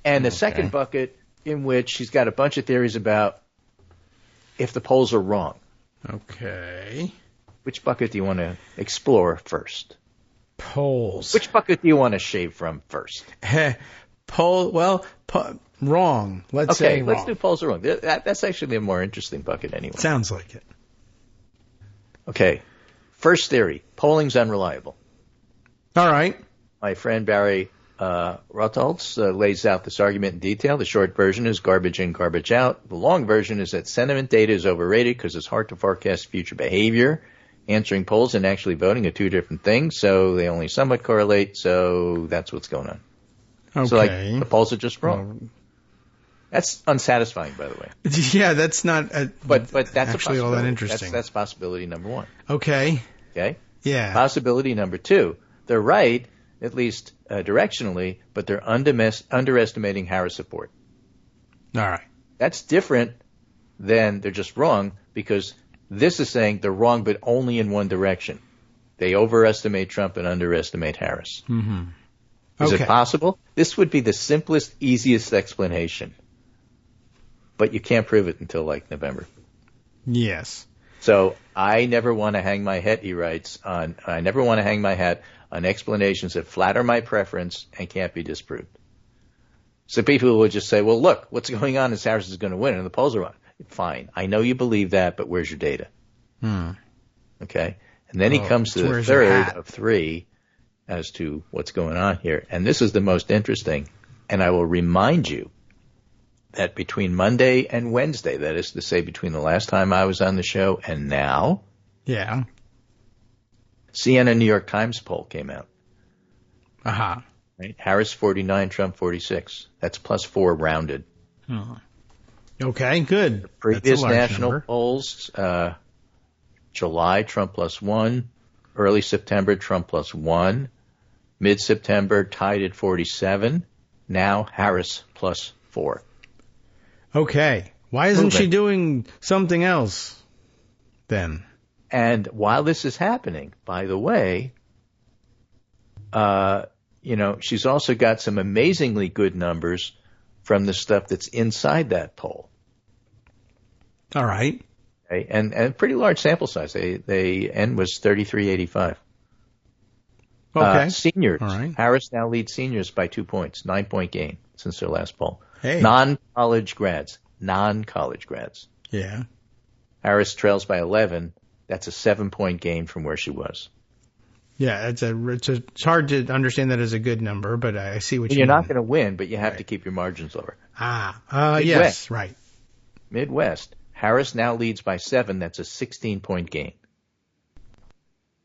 And the second bucket in which he's got a bunch of theories about if the polls are wrong. Okay. Which bucket do you want to explore first? Polls. Which bucket do you want to shave from first? Wrong. Let's say wrong. Let's do polls are wrong. That's actually a more interesting bucket anyway. Sounds like it. Okay. First theory, polling's unreliable. All right. My friend Barry Rotholtz lays out this argument in detail. The short version is garbage in, garbage out. The long version is that sentiment data is overrated because it's hard to forecast future behavior. Answering polls and actually voting are 2 different things, so they only somewhat correlate, so that's what's going on. Okay. So, the polls are just wrong. That's unsatisfying, by the way. Yeah, that's not but that's actually all that interesting. That's possibility number 1. Okay. Okay? Yeah. Possibility number 2. They're right, at least directionally, but they're underestimating Harris support. All right. That's different than they're just wrong, because this is saying they're wrong, but only in one direction. They overestimate Trump and underestimate Harris. Mm-hmm. Is it possible? This would be the simplest, easiest explanation. But you can't prove it until November. Yes. So I never want to hang my hat, he writes, I never want to hang my hat on explanations that flatter my preference and can't be disproved. So people will just say, well, look, what's going on is Harris is going to win and the polls are on. Fine. I know you believe that, but where's your data? Okay? And then he comes to the third of 3 as to what's going on here. And this is the most interesting. And I will remind you that between Monday and Wednesday, that is to say between the last time I was on the show and now, CNN New York Times poll came out. Right? Harris 49, Trump 46. That's plus 4 rounded. Okay, good. The previous national polls, July, Trump plus 1. Early September, Trump plus 1. Mid-September, tied at 47. Now, Harris plus 4. Okay. Why isn't she doing something else then? And while this is happening, by the way, she's also got some amazingly good numbers from the stuff that's inside that poll. All right. Okay. And pretty large sample size. They N was 33.85. Okay. Seniors. All right. Harris now leads seniors by 2 points, 9-point gain since their last poll. Hey. Non-college grads. Yeah. Harris trails by 11. That's a 7-point gain from where she was. Yeah, it's hard to understand that as a good number, but I see what you mean. You're not going to win, but you have to keep your margins lower. Yes, right. Midwest. Harris now leads by 7. That's a 16-point gain.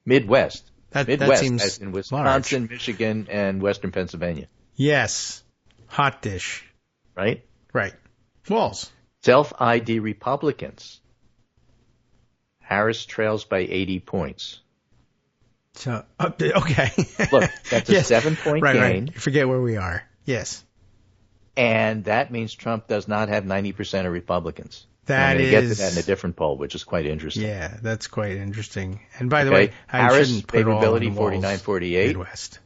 Midwest. That seems as in Wisconsin, large. Michigan, and Western Pennsylvania. Yes. Hot dish. Right? Right. Walls. Self-ID Republicans. Harris trails by 80 points. So, okay. Look, that's a 7-point gain. Right. You forget where we are. Yes. And that means Trump does not have 90% of Republicans. I'm going to get to that in a different poll, which is quite interesting. Yeah, that's quite interesting. And by the way, Harris shouldn't put favorability 49-48. Midwest.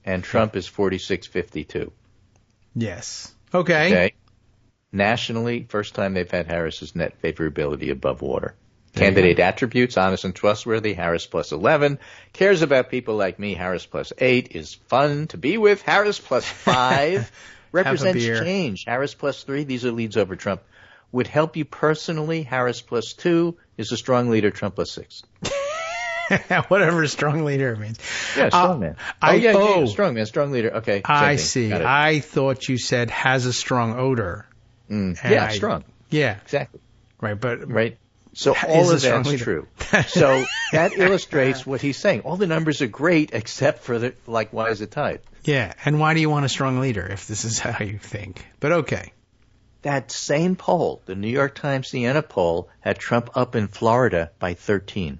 And Trump is 46-52. Yes. Okay. Nationally, first time they've had Harris's net favorability above water. Candidate attributes, honest and trustworthy, Harris plus 11. Cares about people like me, Harris plus 8. Is fun to be with, Harris plus 5. Represents change, Harris plus 3. These are leads over Trump. Would help you personally, Harris plus 2. Is a strong leader, Trump plus 6. Whatever strong leader means. Yeah, strong man. Strong man, strong leader. Okay. I see. I thought you said has a strong odor. Yeah, strong. Yeah. Exactly. Right, but... Right. So all of that's true. So that illustrates what he's saying. All the numbers are great except for why is it tied? Yeah, and why do you want a strong leader if this is how you think? But okay. That same poll, the New York Times Siena poll, had Trump up in Florida by 13.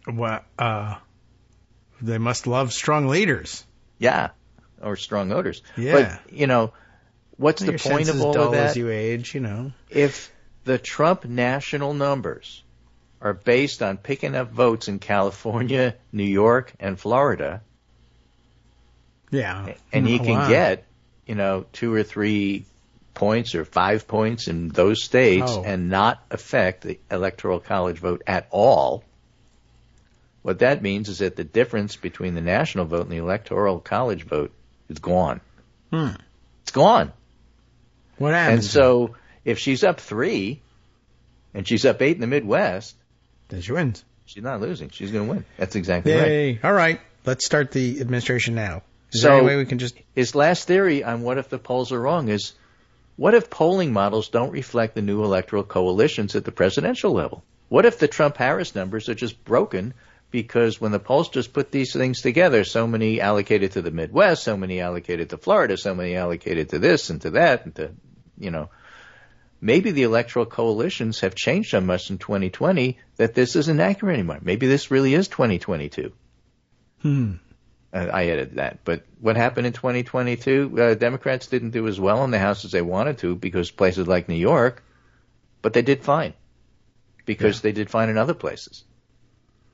Well, they must love strong leaders. Yeah, or strong odors. Yeah. But, what's the point of all of that? As you age, If the Trump national numbers are based on picking up votes in California, New York, and Florida. Yeah. And he can get, 2 or 3 points or 5 points in those states and not affect the Electoral College vote at all. What that means is that the difference between the national vote and the Electoral College vote is gone. It's gone. What happens? And so if she's up 3 and she's up 8 in the Midwest, then she wins. She's not losing. She's going to win. That's exactly right. All right. Let's start the administration now. Is there any way we can just... His last theory on what if the polls are wrong is, what if polling models don't reflect the new electoral coalitions at the presidential level? What if the Trump-Harris numbers are just broken because when the polls just put these things together, so many allocated to the Midwest, so many allocated to Florida, so many allocated to this and to that, and to, maybe the electoral coalitions have changed so much in 2020 that this isn't accurate anymore. Maybe this really is 2022. I added that. But what happened in 2022? Democrats didn't do as well in the House as they wanted to because places like New York, but they did fine because they did fine in other places.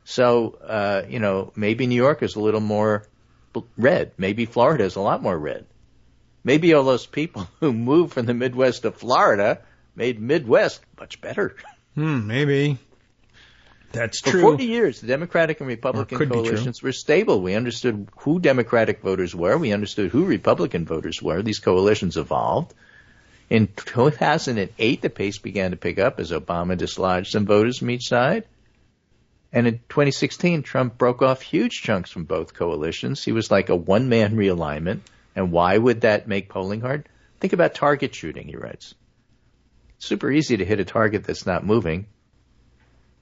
So, maybe New York is a little more red. Maybe Florida is a lot more red. Maybe all those people who moved from the Midwest to Florida made Midwest much better. Maybe. That's true. For 40 years, the Democratic and Republican coalitions were stable. We understood who Democratic voters were. We understood who Republican voters were. These coalitions evolved. In 2008, the pace began to pick up as Obama dislodged some voters from each side. And in 2016, Trump broke off huge chunks from both coalitions. He was like a one-man realignment. And why would that make polling hard? Think about target shooting, he writes. Super easy to hit a target that's not moving.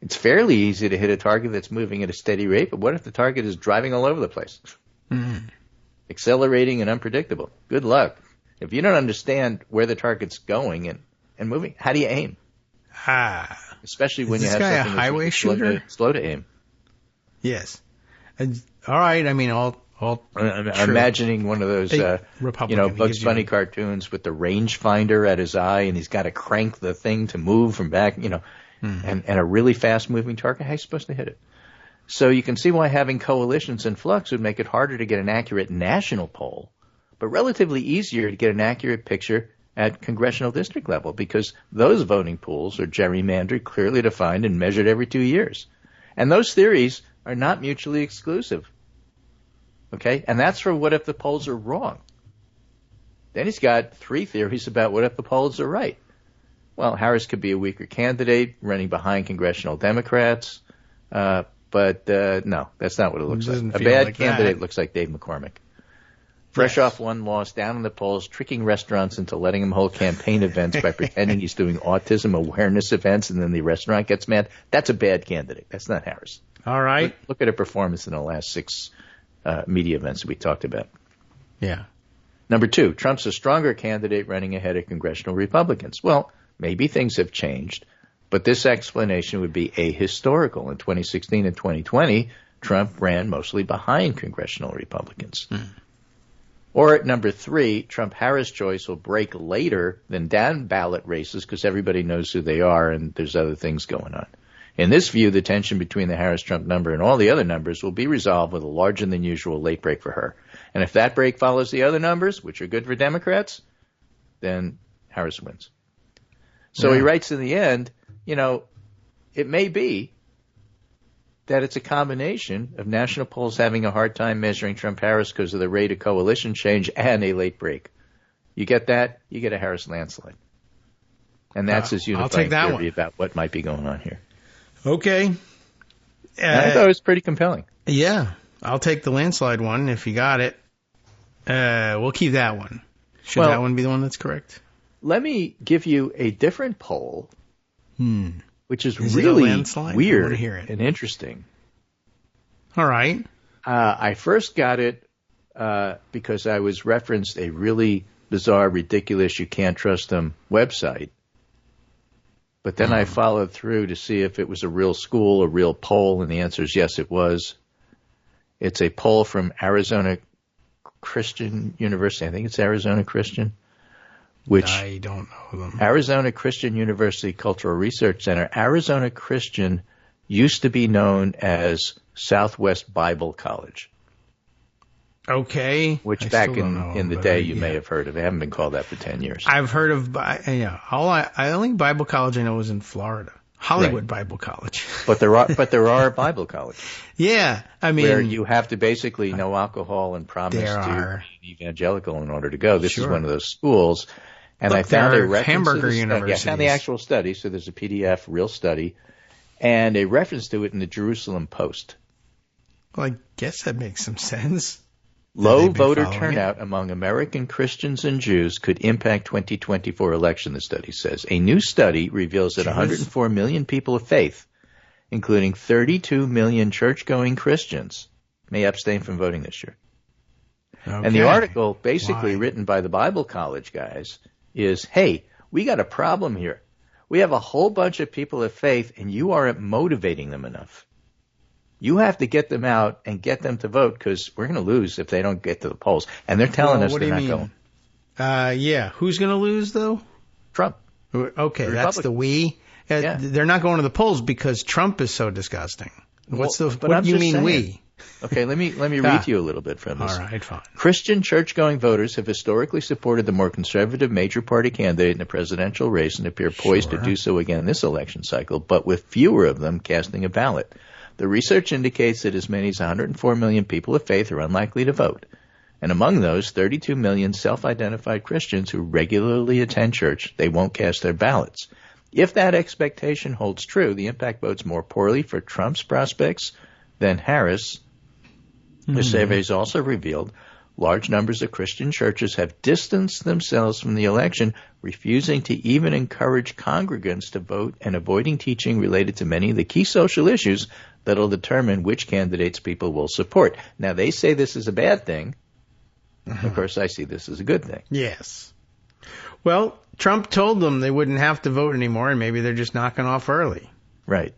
It's fairly easy to hit a target that's moving at a steady rate, but what if the target is driving all over the place? Accelerating and unpredictable. Good luck. If you don't understand where the target's going and moving, how do you aim? Especially when you have something highway shooter? Slow to aim. Yes. All right. I mean, I'm imagining one of those, Bugs Bunny cartoons with the rangefinder at his eye, and he's got to crank the thing to move from back, and a really fast-moving target. How are you supposed to hit it? So you can see why having coalitions in flux would make it harder to get an accurate national poll, but relatively easier to get an accurate picture at congressional district level, because those voting pools are gerrymandered, clearly defined, and measured every 2 years. And those theories are not mutually exclusive. Okay? And that's for what if the polls are wrong. Then he's got 3 theories about what if the polls are right. Well, Harris could be a weaker candidate running behind congressional Democrats, but no, that's not what it looks like. A bad candidate looks like Dave McCormick. Fresh off one loss, down in the polls, tricking restaurants into letting him hold campaign events by pretending he's doing autism awareness events, and then the restaurant gets mad. That's a bad candidate. That's not Harris. All right. Look at her performance in the last 6 media events that we talked about. Yeah. Number 2, Trump's a stronger candidate running ahead of congressional Republicans. Well, maybe things have changed, but this explanation would be ahistorical. In 2016 and 2020, Trump ran mostly behind congressional Republicans. Or at number 3, Trump-Harris choice will break later than down ballot races because everybody knows who they are and there's other things going on. In this view, the tension between the Harris-Trump number and all the other numbers will be resolved with a larger than usual late break for her. And if that break follows the other numbers, which are good for Democrats, then Harris wins. So he writes in the end, it may be that it's a combination of national polls having a hard time measuring Trump-Harris because of the rate of coalition change and a late break. You get that, you get a Harris landslide. And that's his unifying theory about what might be going on here. Okay. I thought it was pretty compelling. Yeah. I'll take the landslide one if you got it. We'll keep that one. Should that one be the one that's correct? Let me give you a different poll, which is really weird and interesting. All right. I first got it because I was referenced a really bizarre, ridiculous, you can't trust them website. But then I followed through to see if it was a real school, a real poll, and the answer is yes, it was. It's a poll from Arizona Christian University. I think it's Arizona Christian. Which I don't know them. Arizona Christian University Cultural Research Center. Arizona Christian used to be known as Southwest Bible College. Okay. Which back in the day you may have heard of. They haven't been called that for 10 years. I've heard of, only Bible college I know was in Florida. Hollywood Bible College. But there are Bible colleges. Yeah. I mean, where you have to basically no alcohol and promise to be evangelical in order to go. This is one of those schools. And I found a reference hamburger to universities. I found the actual study, so there's a PDF, real study, and a reference to it in the Jerusalem Post. Well, I guess that makes some sense. Low voter turnout among American Christians and Jews could impact 2024 election, the study says. A new study reveals that 104 million people of faith, including 32 million church-going Christians, may abstain from voting this year. Okay. And the article, basically written by the Bible college guys, is, hey, we got a problem here. We have a whole bunch of people of faith, and you aren't motivating them enough. You have to get them out and get them to vote because we're going to lose if they don't get to the polls. And they're telling us they're not going. Yeah. Who's going to lose, though? Trump. Okay, that's the we. They're not going to the polls because Trump is so disgusting. What do you mean we? Okay, let me read to you a little bit from this. All right, fine. Christian church-going voters have historically supported the more conservative major party candidate in the presidential race and appear poised to do so again this election cycle, but with fewer of them casting a ballot. The research indicates that as many as 104 million people of faith are unlikely to vote. And among those, 32 million self-identified Christians who regularly attend church, they won't cast their ballots. If that expectation holds true, the impact bodes more poorly for Trump's prospects than Harris. The surveys also revealed large numbers of Christian churches have distanced themselves from the election, refusing to even encourage congregants to vote and avoiding teaching related to many of the key social issues that will determine which candidates people will support. Now, they say this is a bad thing. Of course, I see this as a good thing. Yes. Well, Trump told them they wouldn't have to vote anymore, and maybe they're just knocking off early. Right.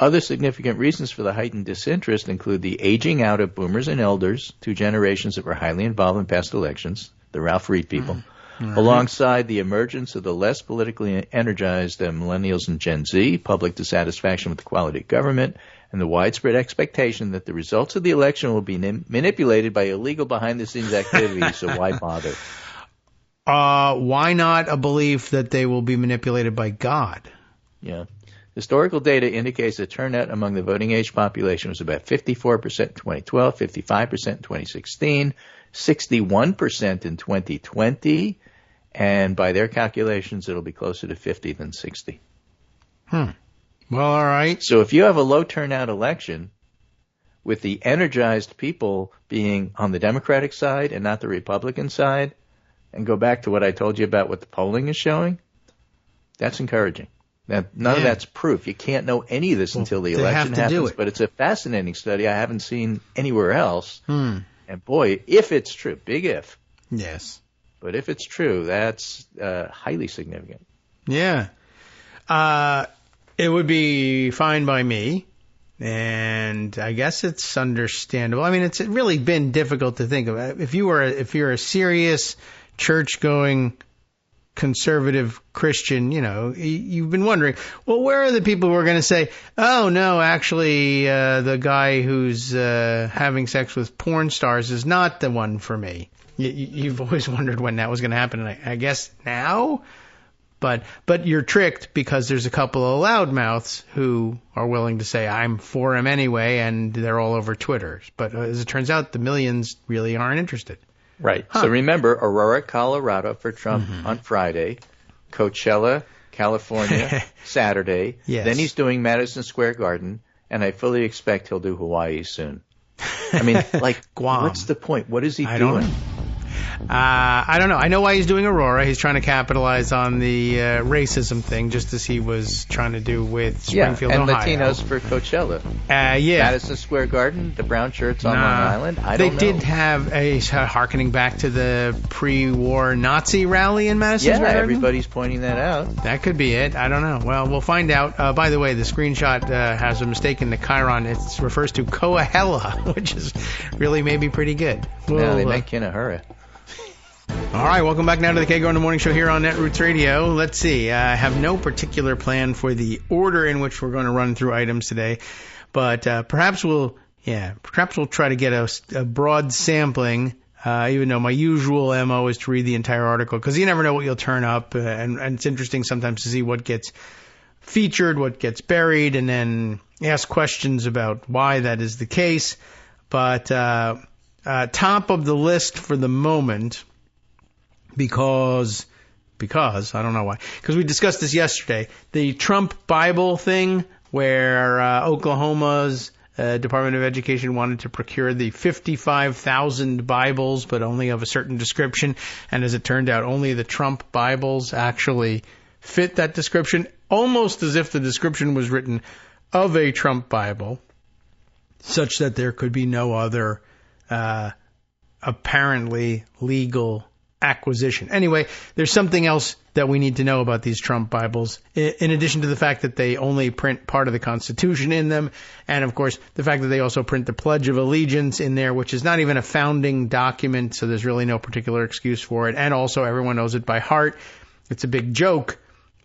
Other significant reasons for the heightened disinterest include the aging out of boomers and elders, 2 generations that were highly involved in past elections, the Ralph Reed people, alongside the emergence of the less politically energized millennials and Gen Z, public dissatisfaction with the quality of government, and the widespread expectation that the results of the election will be manipulated by illegal behind-the-scenes activities, so why bother? Why not a belief that they will be manipulated by God? Yeah. Historical data indicates that turnout among the voting age population was about 54% in 2012, 55% in 2016, 61% in 2020, and by their calculations, it'll be closer to 50 than 60. Well, all right. So if you have a low turnout election with the energized people being on the Democratic side and not the Republican side, and go back to what I told you about what the polling is showing, that's encouraging. Now, none of that's proof. You can't know any of this until the election happens, but it's a fascinating study I haven't seen anywhere else. And boy, if it's true, big if. Yes. But if it's true, that's highly significant. Yeah. It would be fine by me, and I guess it's understandable. I mean, it's really been difficult to think of. If you're a serious church-going conservative Christian, you've been wondering, well, where are the people who are going to say, oh, no, actually, the guy who's having sex with porn stars is not the one for me. You've always wondered when that was going to happen, and I guess now? But you're tricked because there's a couple of loudmouths who are willing to say, I'm for him anyway, and they're all over Twitter. But as it turns out, the millions really aren't interested. Right. So remember, Aurora, Colorado for Trump on Friday, Coachella, California, Saturday. Yes. Then he's doing Madison Square Garden, and I fully expect he'll do Hawaii soon. I mean, like, Guam. What's the point? What is he doing? Don't know. I don't know. I know why he's doing Aurora. He's trying to capitalize on the racism thing, just as he was trying to do with Springfield, and Ohio. Latinos for Coachella. Yeah. Madison Square Garden, the brown shirts on Long Island. I don't know. They did have harkening back to the pre-war Nazi rally in Madison Square Garden. Yeah, everybody's pointing that out. That could be it. I don't know. Well, we'll find out. By the way, the screenshot has a mistake in the chyron. It refers to Coahuila, which is really maybe pretty good. No, they make in a hurry. All right, welcome back now to the Kagro in the Morning Show here on Netroots Radio. Let's see. I have no particular plan for the order in which we're going to run through items today, but perhaps we'll try to get a broad sampling. Even though my usual MO is to read the entire article, because you never know what you'll turn up, and it's interesting sometimes to see what gets featured, what gets buried, and then ask questions about why that is the case. But top of the list for the moment. Because I don't know why. Because we discussed this yesterday. The Trump Bible thing, where Oklahoma's Department of Education wanted to procure the 55,000 Bibles, but only of a certain description. And as it turned out, only the Trump Bibles actually fit that description, almost as if the description was written of a Trump Bible, such that there could be no other apparently legal acquisition. Anyway, there's something else that we need to know about these Trump Bibles, in addition to the fact that they only print part of the Constitution in them, and of course the fact that they also print the Pledge of Allegiance in there, which is not even a founding document, so there's really no particular excuse for it, and also everyone knows it by heart. It's a big joke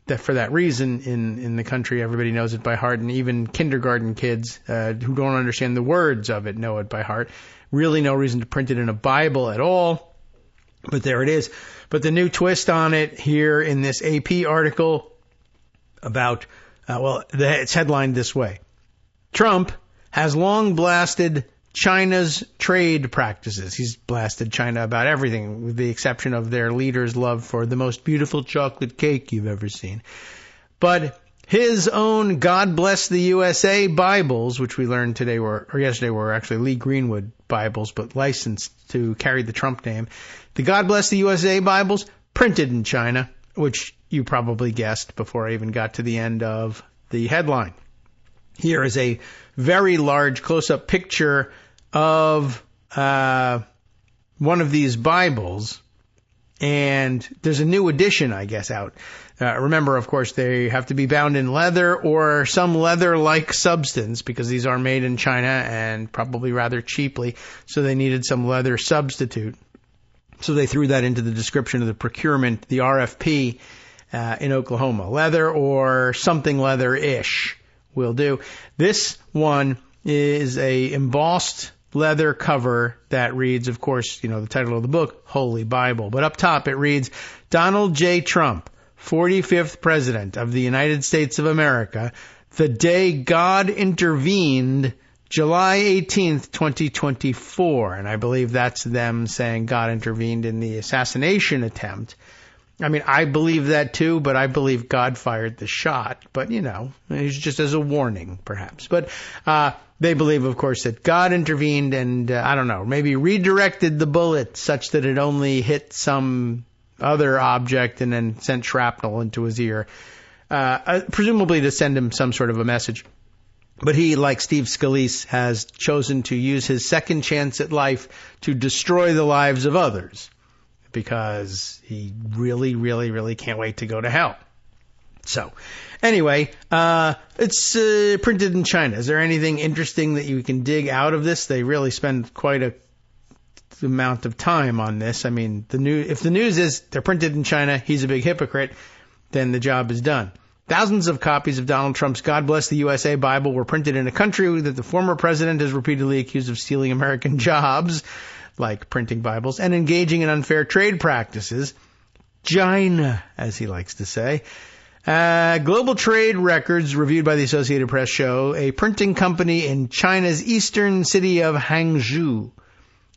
that for that reason in the country everybody knows it by heart, and even kindergarten kids who don't understand the words of it know it by heart. Really no reason to print it in a Bible at all. But there it is. But the new twist on it here in this AP article about, it's headlined this way. Trump has long blasted China's trade practices. He's blasted China about everything, with the exception of their leader's love for the most beautiful chocolate cake you've ever seen. But his own God Bless the USA Bibles, which we learned yesterday were actually Lee Greenwood Bibles, but licensed to carry the Trump name. The God Bless the USA Bibles, printed in China, which you probably guessed before I even got to the end of the headline. Here is a very large close-up picture of one of these Bibles, And there's a new edition, I guess, out. Remember, of course, they have to be bound in leather or some leather-like substance because these are made in China and probably rather cheaply. So they needed some leather substitute. So they threw that into the description of the procurement, the RFP, in Oklahoma. Leather or something leather-ish will do. This one is a embossed leather cover that reads, of course, the title of the book, Holy Bible. But up top it reads, Donald J. Trump, 45th President of the United States of America, the day God intervened, July 18th, 2024. And I believe that's them saying God intervened in the assassination attempt. I mean, I believe that too, but I believe God fired the shot. But, it's just as a warning, perhaps. But they believe, of course, that God intervened and, maybe redirected the bullet such that it only hit some other object and then sent shrapnel into his ear, presumably to send him some sort of a message. But he, like Steve Scalise, has chosen to use his second chance at life to destroy the lives of others because he really, really, really can't wait to go to hell. So, anyway, it's printed in China. Is there anything interesting that you can dig out of this? They really spend quite a amount of time on this. I mean, if the news is they're printed in China, he's a big hypocrite, then the job is done. Thousands of copies of Donald Trump's God Bless the USA Bible were printed in a country that the former president has repeatedly accused of stealing American jobs, like printing Bibles, and engaging in unfair trade practices. China, as he likes to say. Global trade records reviewed by the Associated Press show a printing company in China's eastern city of Hangzhou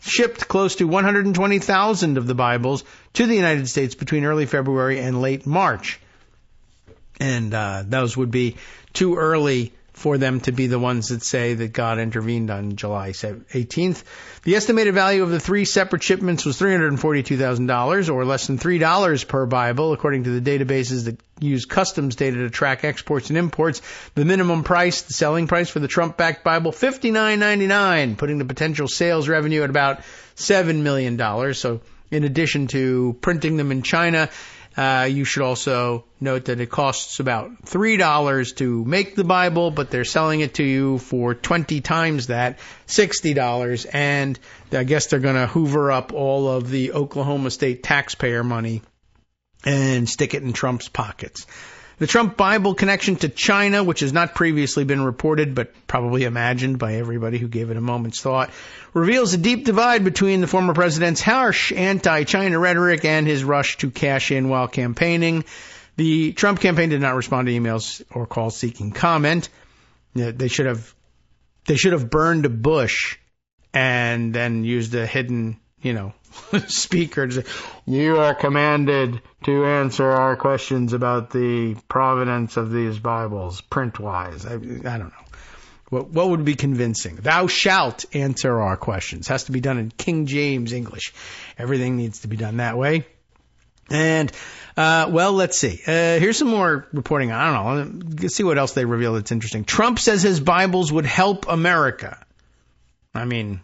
shipped close to 120,000 of the Bibles to the United States between early February and late March. And those would be too early for them to be the ones that say that God intervened on July 18th. The estimated value of the three separate shipments was $342,000, or less than $3 per Bible, according to the databases that use customs data to track exports and imports. The minimum price, the selling price for the Trump-backed Bible, $59.99, putting the potential sales revenue at about $7 million. So in addition to printing them in China, you should also note that it costs about $3 to make the Bible, but they're selling it to you for 20 times that, $60. And I guess they're going to hoover up all of the Oklahoma State taxpayer money and stick it in Trump's pockets. The Trump Bible connection to China, which has not previously been reported but probably imagined by everybody who gave it a moment's thought, reveals a deep divide between the former president's harsh anti-China rhetoric and his rush to cash in while campaigning. The Trump campaign did not respond to emails or calls seeking comment. They should have burned a bush and then used a hidden, speaker to say, you are commanded to answer our questions about the provenance of these Bibles, print-wise. I don't know. What would be convincing? Thou shalt answer our questions. Has to be done in King James English. Everything needs to be done that way. And, let's see. Here's some more reporting. I don't know. Let's see what else they reveal that's interesting. Trump says his Bibles would help America. I mean,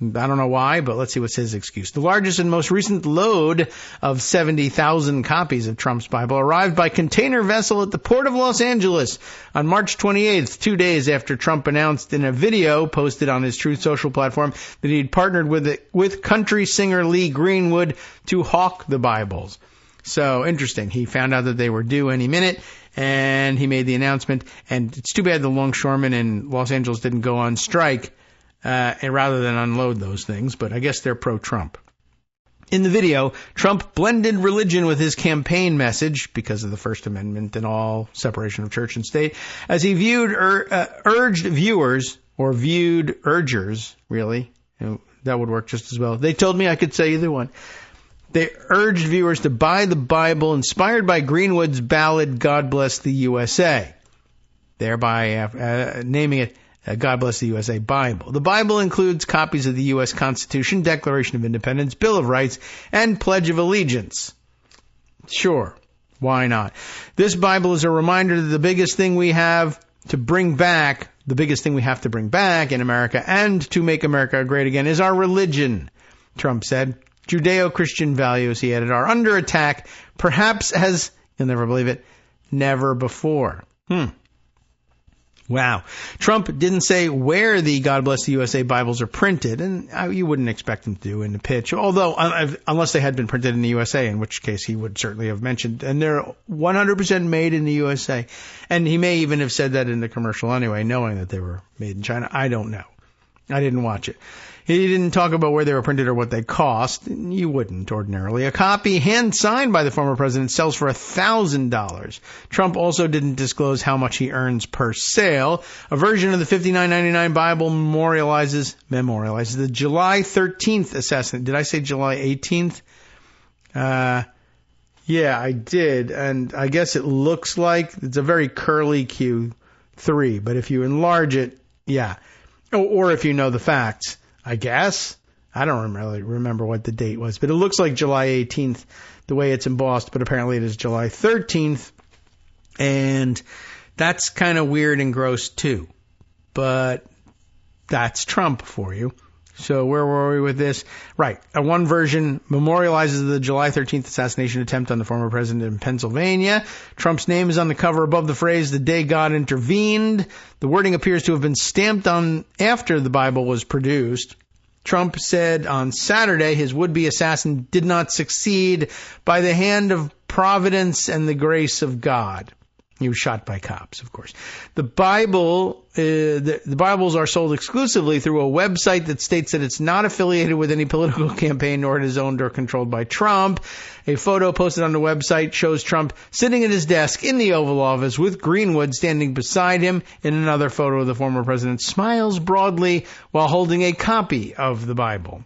I don't know why, but let's see what's his excuse. The largest and most recent load of 70,000 copies of Trump's Bible arrived by container vessel at the port of Los Angeles on March 28th, 2 days after Trump announced in a video posted on his Truth Social platform that he'd partnered with country singer Lee Greenwood to hawk the Bibles. So interesting. He found out that they were due any minute, and he made the announcement. And it's too bad the longshoremen in Los Angeles didn't go on strike rather than unload those things, but I guess they're pro-Trump. In the video, Trump blended religion with his campaign message because of the First Amendment and all separation of church and state, as he urged viewers, or viewed urgers, really. That would work just as well. They told me I could say either one. They urged viewers to buy the Bible inspired by Greenwood's ballad, God Bless the USA, thereby naming it God Bless the USA Bible. The Bible includes copies of the U.S. Constitution, Declaration of Independence, Bill of Rights, and Pledge of Allegiance. Sure, why not? This Bible is a reminder that the biggest thing we have to bring back in America and to make America great again is our religion, Trump said. Judeo-Christian values, he added, are under attack, perhaps as, you'll never believe it, never before. Wow. Trump didn't say where the God Bless the USA Bibles are printed, and you wouldn't expect him to do in the pitch, although unless they had been printed in the USA, in which case he would certainly have mentioned, and they're 100% made in the USA. And he may even have said that in the commercial anyway, knowing that they were made in China. I don't know. I didn't watch it. He didn't talk about where they were printed or what they cost. You wouldn't ordinarily. A copy hand-signed by the former president sells for $1,000. Trump also didn't disclose how much he earns per sale. A version of the $59.99 Bible memorializes the July 13th assassination. Did I say July 18th? Yeah, I did. And I guess it looks like it's a very curly Q3. But if you enlarge it, yeah. Or if you know the facts. I guess. I don't really remember what the date was, but it looks like July 18th, the way it's embossed, but apparently it is July 13th, and that's kind of weird and gross too. But that's Trump for you. So where were we with this? Right. One version memorializes the July 13th assassination attempt on the former president in Pennsylvania. Trump's name is on the cover above the phrase, "The Day God Intervened." The wording appears to have been stamped on after the Bible was produced. Trump said on Saturday his would-be assassin did not succeed by the hand of providence and the grace of God. He was shot by cops, of course. The Bibles are sold exclusively through a website that states that it's not affiliated with any political campaign, nor it is owned or controlled by Trump. A photo posted on the website shows Trump sitting at his desk in the Oval Office with Greenwood standing beside him. In another photo, the former president smiles broadly while holding a copy of the Bible.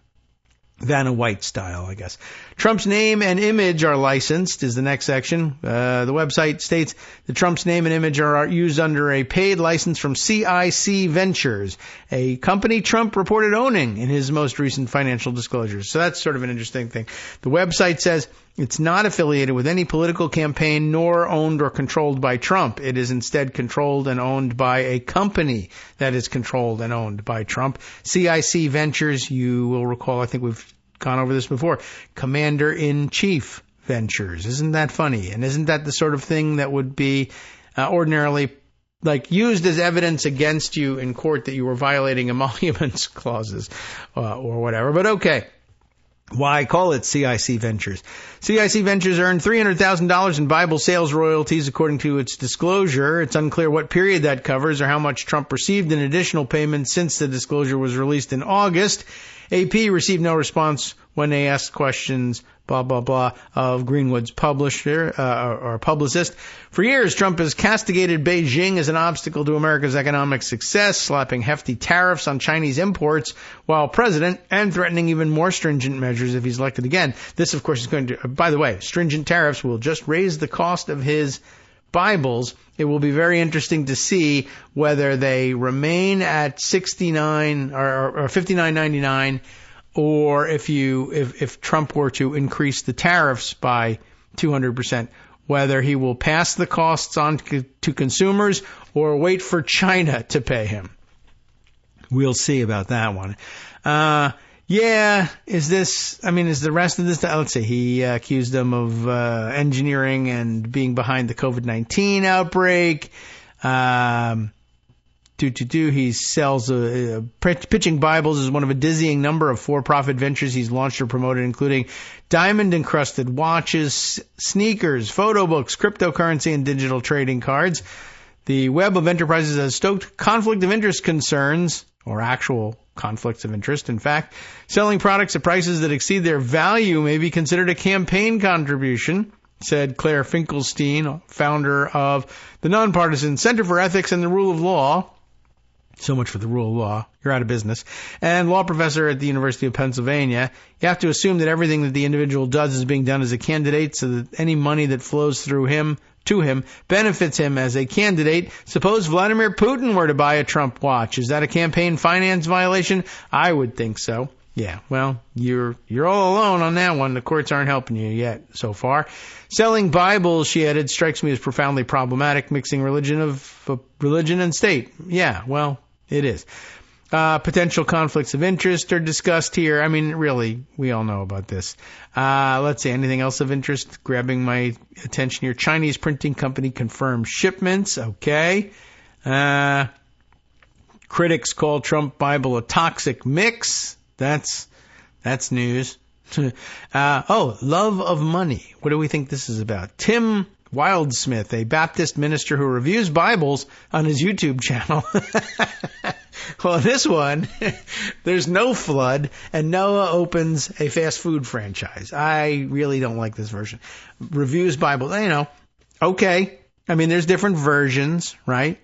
Vanna White style, I guess. Trump's name and image are licensed, is the next section. The website states that Trump's name and image are used under a paid license from CIC Ventures, a company Trump reported owning in his most recent financial disclosures. So that's sort of an interesting thing. The website says it's not affiliated with any political campaign, nor owned or controlled by Trump. It is instead controlled and owned by a company that is controlled and owned by Trump. CIC Ventures, you will recall, I think we've gone over this before, Commander-in-Chief Ventures. Isn't that funny? And isn't that the sort of thing that would be ordinarily used as evidence against you in court that you were violating emoluments clauses or whatever? But okay. Why call it CIC Ventures? CIC Ventures earned $300,000 in Bible sales royalties, according to its disclosure. It's unclear what period that covers or how much Trump received in additional payments since the disclosure was released in August. AP received no response when they asked questions, blah, blah, blah, of Greenwood's publisher or publicist. For years, Trump has castigated Beijing as an obstacle to America's economic success, slapping hefty tariffs on Chinese imports while president and threatening even more stringent measures if he's elected again. This, of course, is going to, by the way, stringent tariffs will just raise the cost of his Bibles. It will be very interesting to see whether they remain at $69 or $59.99, or if Trump were to increase the tariffs by 200%, whether he will pass the costs on to consumers or wait for China to pay him. We'll see about that one. Is the rest of this, let's see, he accused them of engineering and being behind the COVID-19 outbreak. He sells pitching Bibles as one of a dizzying number of for-profit ventures he's launched or promoted, including diamond-encrusted watches, sneakers, photo books, cryptocurrency, and digital trading cards. The web of enterprises has stoked conflict of interest concerns, or actual conflicts of interest. In fact, selling products at prices that exceed their value may be considered a campaign contribution, said Claire Finkelstein, founder of the nonpartisan Center for Ethics and the Rule of Law. So much for the rule of law. You're out of business. And law professor at the University of Pennsylvania. You have to assume that everything that the individual does is being done as a candidate, so that any money that flows through him to him benefits him as a candidate. Suppose Vladimir Putin were to buy a Trump watch. Is that a campaign finance violation? I would think so. Yeah, well, you're all alone on that one. The courts aren't helping you yet so far. Selling Bibles, she added, strikes me as profoundly problematic, mixing religion and state. Yeah, well, it is. Potential conflicts of interest are discussed here. I mean, really, we all know about this. Let's see, anything else of interest grabbing my attention here? Chinese printing company confirms shipments. Okay. Critics call Trump Bible a toxic mix. That's news. Love of money. What do we think this is about? Tim Wildsmith, a Baptist minister who reviews Bibles on his YouTube channel. Well, in this one, there's no flood, and Noah opens a fast food franchise. I really don't like this version. Reviews Bible, okay. I mean, there's different versions, right?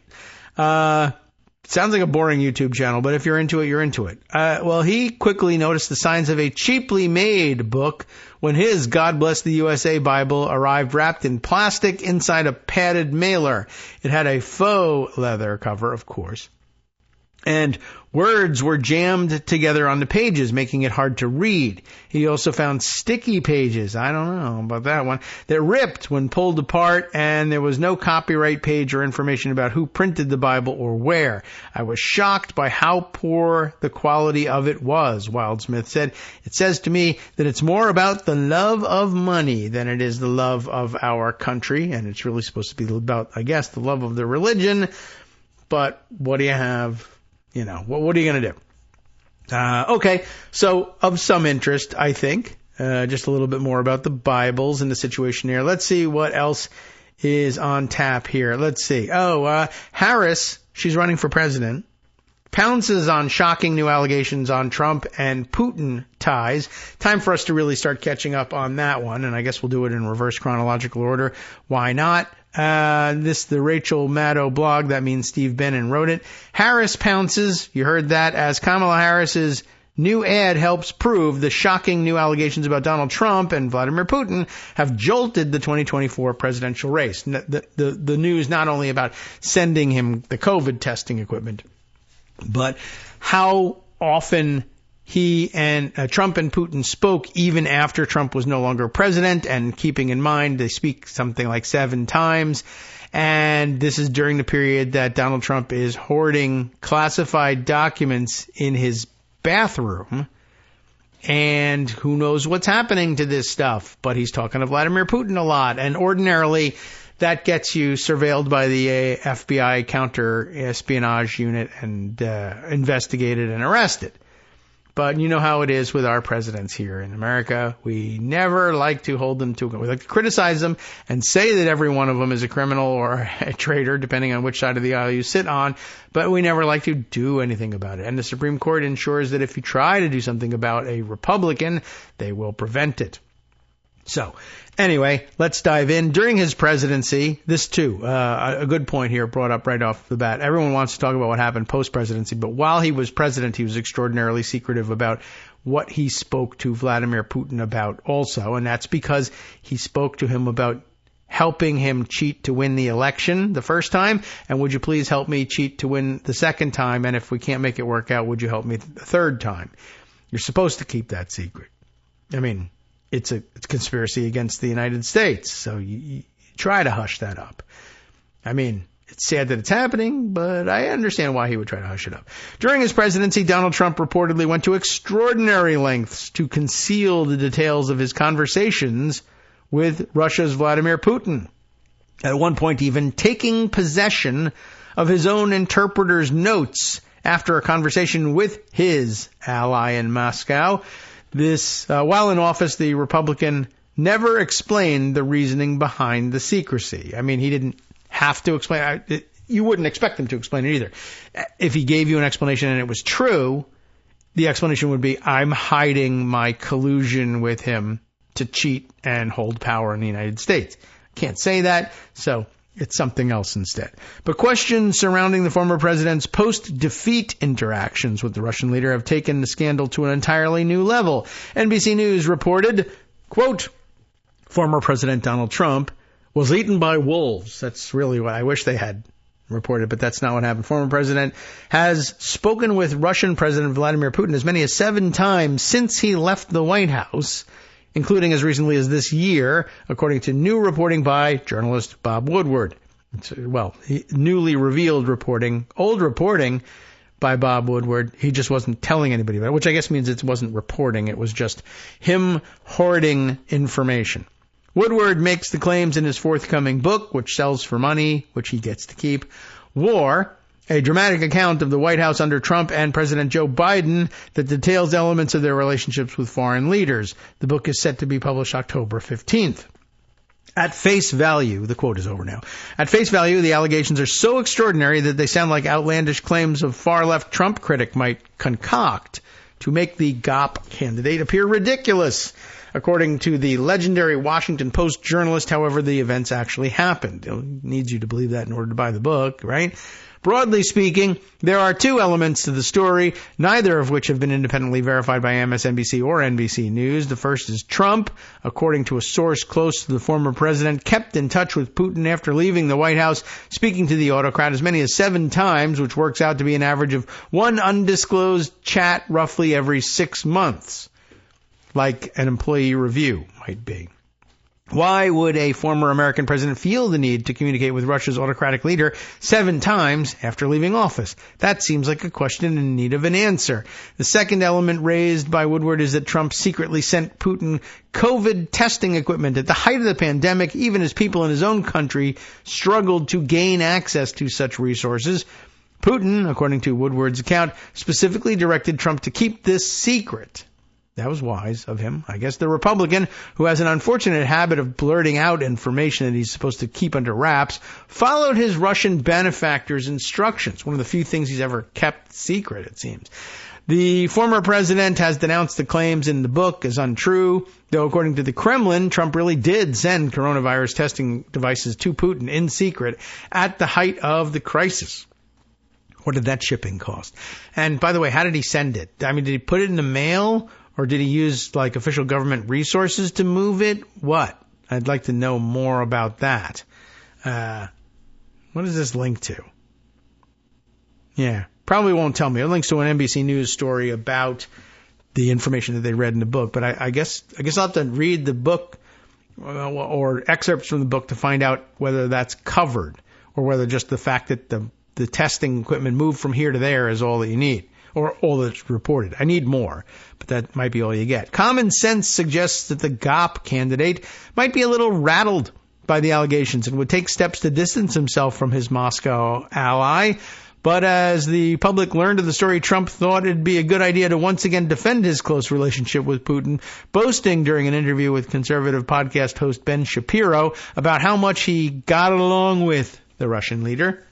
Sounds like a boring YouTube channel, but if you're into it, you're into it. Well, he quickly noticed the signs of a cheaply made book when his God Bless the USA Bible arrived wrapped in plastic inside a padded mailer. It had a faux leather cover, of course. And words were jammed together on the pages, making it hard to read. He also found sticky pages, I don't know about that one, that ripped when pulled apart, and there was no copyright page or information about who printed the Bible or where. I was shocked by how poor the quality of it was, Wildsmith said. It says to me that it's more about the love of money than it is the love of our country, and it's really supposed to be about, I guess, the love of the religion. But what do you have? What are you going to do? Okay, so of some interest, I think, just a little bit more about the Bibles and the situation here. Let's see what else is on tap here. Let's see. Harris, she's running for president, pounces on shocking new allegations on Trump and Putin ties. Time for us to really start catching up on that one, and I guess we'll do it in reverse chronological order. Why not? The Rachel Maddow blog, that means Steve Bannon wrote it. Harris pounces, you heard that, as Kamala Harris's new ad helps prove the shocking new allegations about Donald Trump and Vladimir Putin have jolted the 2024 presidential race. The news not only about sending him the COVID testing equipment, but how often he and Trump and Putin spoke even after Trump was no longer president, and keeping in mind they speak something like 7 times. And this is during the period that Donald Trump is hoarding classified documents in his bathroom. And who knows what's happening to this stuff. But he's talking to Vladimir Putin a lot. And ordinarily that gets you surveilled by the FBI counter-espionage unit and investigated and arrested. But you know how it is with our presidents here in America. We never like to hold them to account. We like to criticize them and say that every one of them is a criminal or a traitor, depending on which side of the aisle you sit on. But we never like to do anything about it. And the Supreme Court ensures that if you try to do something about a Republican, they will prevent it. So, anyway, let's dive in. During his presidency, this too, a good point here brought up right off the bat. Everyone wants to talk about what happened post-presidency, but while he was president, he was extraordinarily secretive about what he spoke to Vladimir Putin about also, and that's because he spoke to him about helping him cheat to win the election the first time, and would you please help me cheat to win the second time, and if we can't make it work out, would you help me the third time? You're supposed to keep that secret. I mean, it's a conspiracy against the United States, so you try to hush that up. I mean, it's sad that it's happening, but I understand why he would try to hush it up. During his presidency, Donald Trump reportedly went to extraordinary lengths to conceal the details of his conversations with Russia's Vladimir Putin. At one point, even taking possession of his own interpreter's notes after a conversation with his ally in Moscow. This, while in office, the Republican never explained the reasoning behind the secrecy. I mean, he didn't have to explain. You wouldn't expect him to explain it either. If he gave you an explanation and it was true, the explanation would be, I'm hiding my collusion with him to cheat and hold power in the United States. Can't say that, so it's something else instead. But questions surrounding the former president's post-defeat interactions with the Russian leader have taken the scandal to an entirely new level. NBC News reported, quote, former President Donald Trump was eaten by wolves. That's really what I wish they had reported, but that's not what happened. Former president has spoken with Russian President Vladimir Putin as many as 7 times since he left the White House, including as recently as this year, according to new reporting by journalist Bob Woodward. Well, newly revealed reporting, old reporting by Bob Woodward. He just wasn't telling anybody about it, which I guess means it wasn't reporting. It was just him hoarding information. Woodward makes the claims in his forthcoming book, which sells for money, which he gets to keep, War, a dramatic account of the White House under Trump and President Joe Biden that details elements of their relationships with foreign leaders. The book is set to be published October 15th. At face value, the quote is over now. At face value, the allegations are so extraordinary that they sound like outlandish claims a far-left Trump critic might concoct to make the GOP candidate appear ridiculous. According to the legendary Washington Post journalist, however, the events actually happened. It needs you to believe that in order to buy the book, right? Broadly speaking, there are two elements to the story, neither of which have been independently verified by MSNBC or NBC News. The first is Trump, according to a source close to the former president, kept in touch with Putin after leaving the White House, speaking to the autocrat as many as 7 times, which works out to be an average of one undisclosed chat roughly every 6 months, like an employee review might be. Why would a former American president feel the need to communicate with Russia's autocratic leader 7 times after leaving office? That seems like a question in need of an answer. The second element raised by Woodward is that Trump secretly sent Putin COVID testing equipment at the height of the pandemic, even as people in his own country struggled to gain access to such resources. Putin, according to Woodward's account, specifically directed Trump to keep this secret. That was wise of him. I guess the Republican, who has an unfortunate habit of blurting out information that he's supposed to keep under wraps, followed his Russian benefactor's instructions. One of the few things he's ever kept secret, it seems. The former president has denounced the claims in the book as untrue, though according to the Kremlin, Trump really did send coronavirus testing devices to Putin in secret at the height of the crisis. What did that shipping cost? And by the way, how did he send it? I mean, did he put it in the mail? Or did he use, like, official government resources to move it? What? I'd like to know more about that. What is this link to? Yeah, probably won't tell me. It links to an NBC News story about the information that they read in the book. But I guess I'll have to read the book or excerpts from the book to find out whether that's covered or whether just the fact that the testing equipment moved from here to there is all that you need. Or all that's reported. I need more, but that might be all you get. Common sense suggests that the GOP candidate might be a little rattled by the allegations and would take steps to distance himself from his Moscow ally. But as the public learned of the story, Trump thought it'd be a good idea to once again defend his close relationship with Putin, boasting during an interview with conservative podcast host Ben Shapiro about how much he got along with the Russian leader.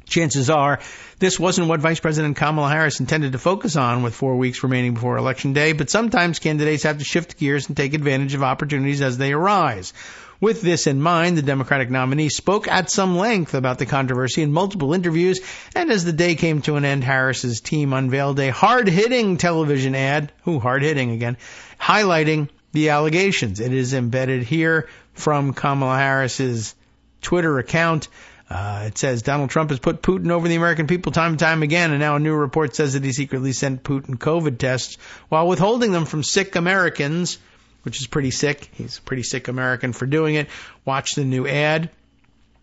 Chances are this wasn't what Vice President Kamala Harris intended to focus on with 4 weeks remaining before Election Day, but sometimes candidates have to shift gears and take advantage of opportunities as they arise. With this in mind, the Democratic nominee spoke at some length about the controversy in multiple interviews, and as the day came to an end, Harris's team unveiled a hard-hitting television ad, hard-hitting again, highlighting the allegations. It is embedded here from Kamala Harris's Twitter account. It says Donald Trump has put Putin over the American people time and time again, and now a new report says that he secretly sent Putin COVID tests while withholding them from sick Americans, which is pretty sick. He's a pretty sick American for doing it. Watch the new ad.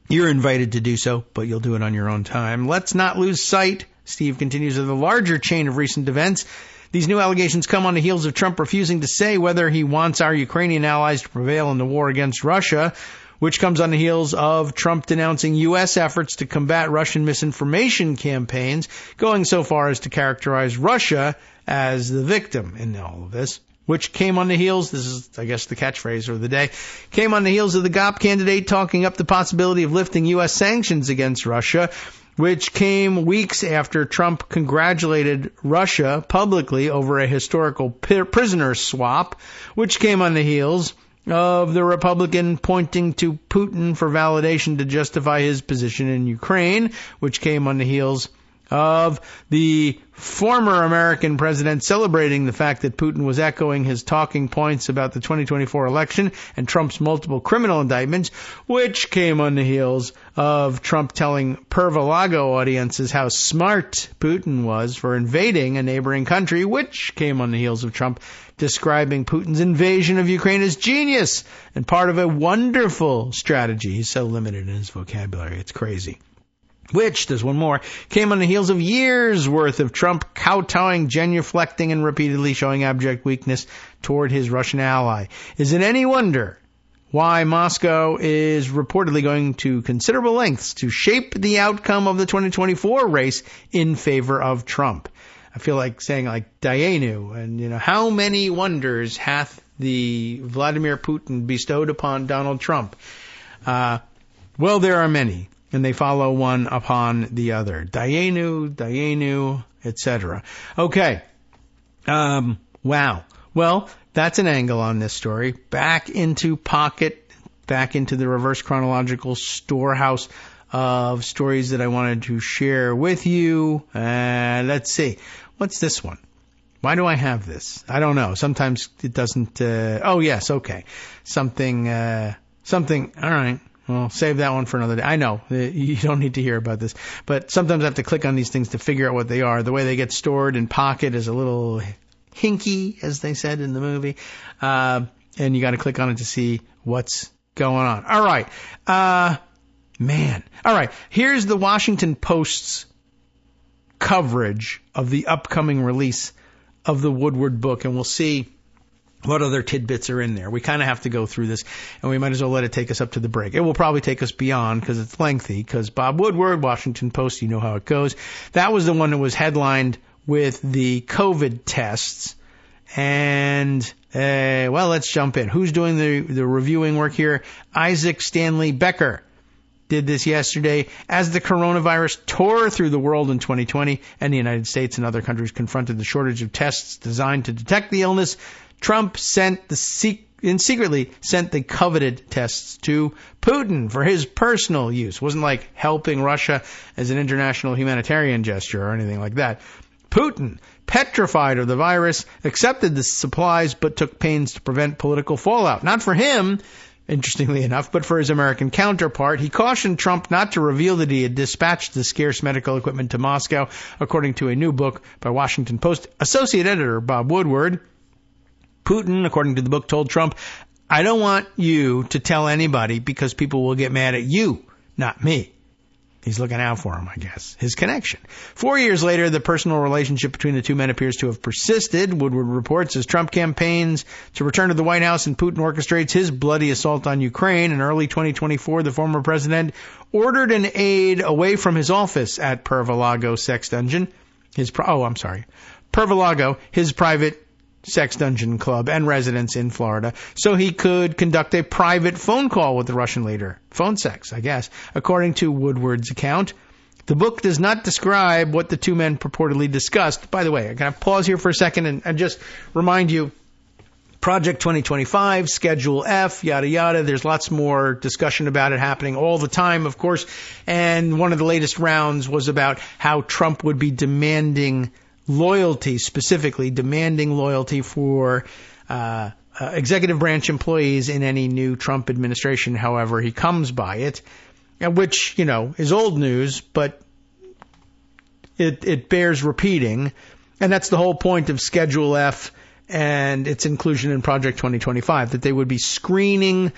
You're invited to do so, but you'll do it on your own time. Let's not lose sight, Steve continues, of the larger chain of recent events. These new allegations come on the heels of Trump refusing to say whether he wants our Ukrainian allies to prevail in the war against Russia, which comes on the heels of Trump denouncing U.S. efforts to combat Russian misinformation campaigns, going so far as to characterize Russia as the victim in all of this, which came on the heels, this is, I guess, the catchphrase of the day, came on the heels of the GOP candidate talking up the possibility of lifting U.S. sanctions against Russia, which came weeks after Trump congratulated Russia publicly over a historical prisoner swap, which came on the heels of the Republican pointing to Putin for validation to justify his position in Ukraine, which came on the heels of the former American president celebrating the fact that Putin was echoing his talking points about the 2024 election and Trump's multiple criminal indictments, which came on the heels of Trump telling Pervalago audiences how smart Putin was for invading a neighboring country, which came on the heels of Trump describing Putin's invasion of Ukraine as genius and part of a wonderful strategy. He's so limited in his vocabulary. It's crazy. which, there's one more, came on the heels of years worth of Trump kowtowing, genuflecting, and repeatedly showing abject weakness toward his Russian ally. Is it any wonder why Moscow is reportedly going to considerable lengths to shape the outcome of the 2024 race in favor of Trump? I feel like saying like Dayenu, and how many wonders hath the Vladimir Putin bestowed upon Donald Trump? Well, there are many, and they follow one upon the other. Dayenu, etc. Okay. Wow. Well, that's an angle on this story. Back into the reverse chronological storehouse of stories that I wanted to share with you. Let's see. What's this one? Why do I have this? I don't know. Sometimes it doesn't. Oh, yes. Okay. Something. All right. Well, save that one for another day. I know you don't need to hear about this, but sometimes I have to click on these things to figure out what they are. The way they get stored in Pocket is a little hinky, as they said in the movie. And you got to click on it to see what's going on. All right. Man. All right. Here's the Washington Post's coverage of the upcoming release of the Woodward book, and we'll see what other tidbits are in there. We kind of have to go through this, and we might as well let it take us up to the break. It will probably take us beyond because it's lengthy, because Bob Woodward, Washington Post, you know how it goes. That was the one that was headlined with the COVID tests. And, well, let's jump in. Who's doing the reviewing work here? Isaac Stanley Becker did this yesterday. As the coronavirus tore through the world in 2020 and the United States and other countries confronted the shortage of tests designed to detect the illness, Trump secretly sent the coveted tests to Putin for his personal use. It wasn't like helping Russia as an international humanitarian gesture or anything like that. Putin, petrified of the virus, accepted the supplies but took pains to prevent political fallout. Not for him, interestingly enough, but for his American counterpart. He cautioned Trump not to reveal that he had dispatched the scarce medical equipment to Moscow, according to a new book by Washington Post associate editor Bob Woodward. Putin, according to the book, told Trump, "I don't want you to tell anybody because people will get mad at you, not me." He's looking out for him, I guess. His connection. 4 years later, the personal relationship between the two men appears to have persisted, Woodward reports, as Trump campaigns to return to the White House and Putin orchestrates his bloody assault on Ukraine. In early 2024, the former president ordered an aide away from his office at Pervalago Sex Dungeon, Pervalago, his private sex dungeon club and residence in Florida, so he could conduct a private phone call with the Russian leader. Phone sex, I guess. According to Woodward's account, the book does not describe what the two men purportedly discussed. By the way, I'm going to pause here for a second and just remind you, Project 2025, Schedule F, yada, yada. There's lots more discussion about it happening all the time, of course. And one of the latest rounds was about how Trump would be demanding loyalty, specifically demanding loyalty for executive branch employees in any new Trump administration, however he comes by it, which, is old news, but it bears repeating. And that's the whole point of Schedule F and its inclusion in Project 2025, that they would be screening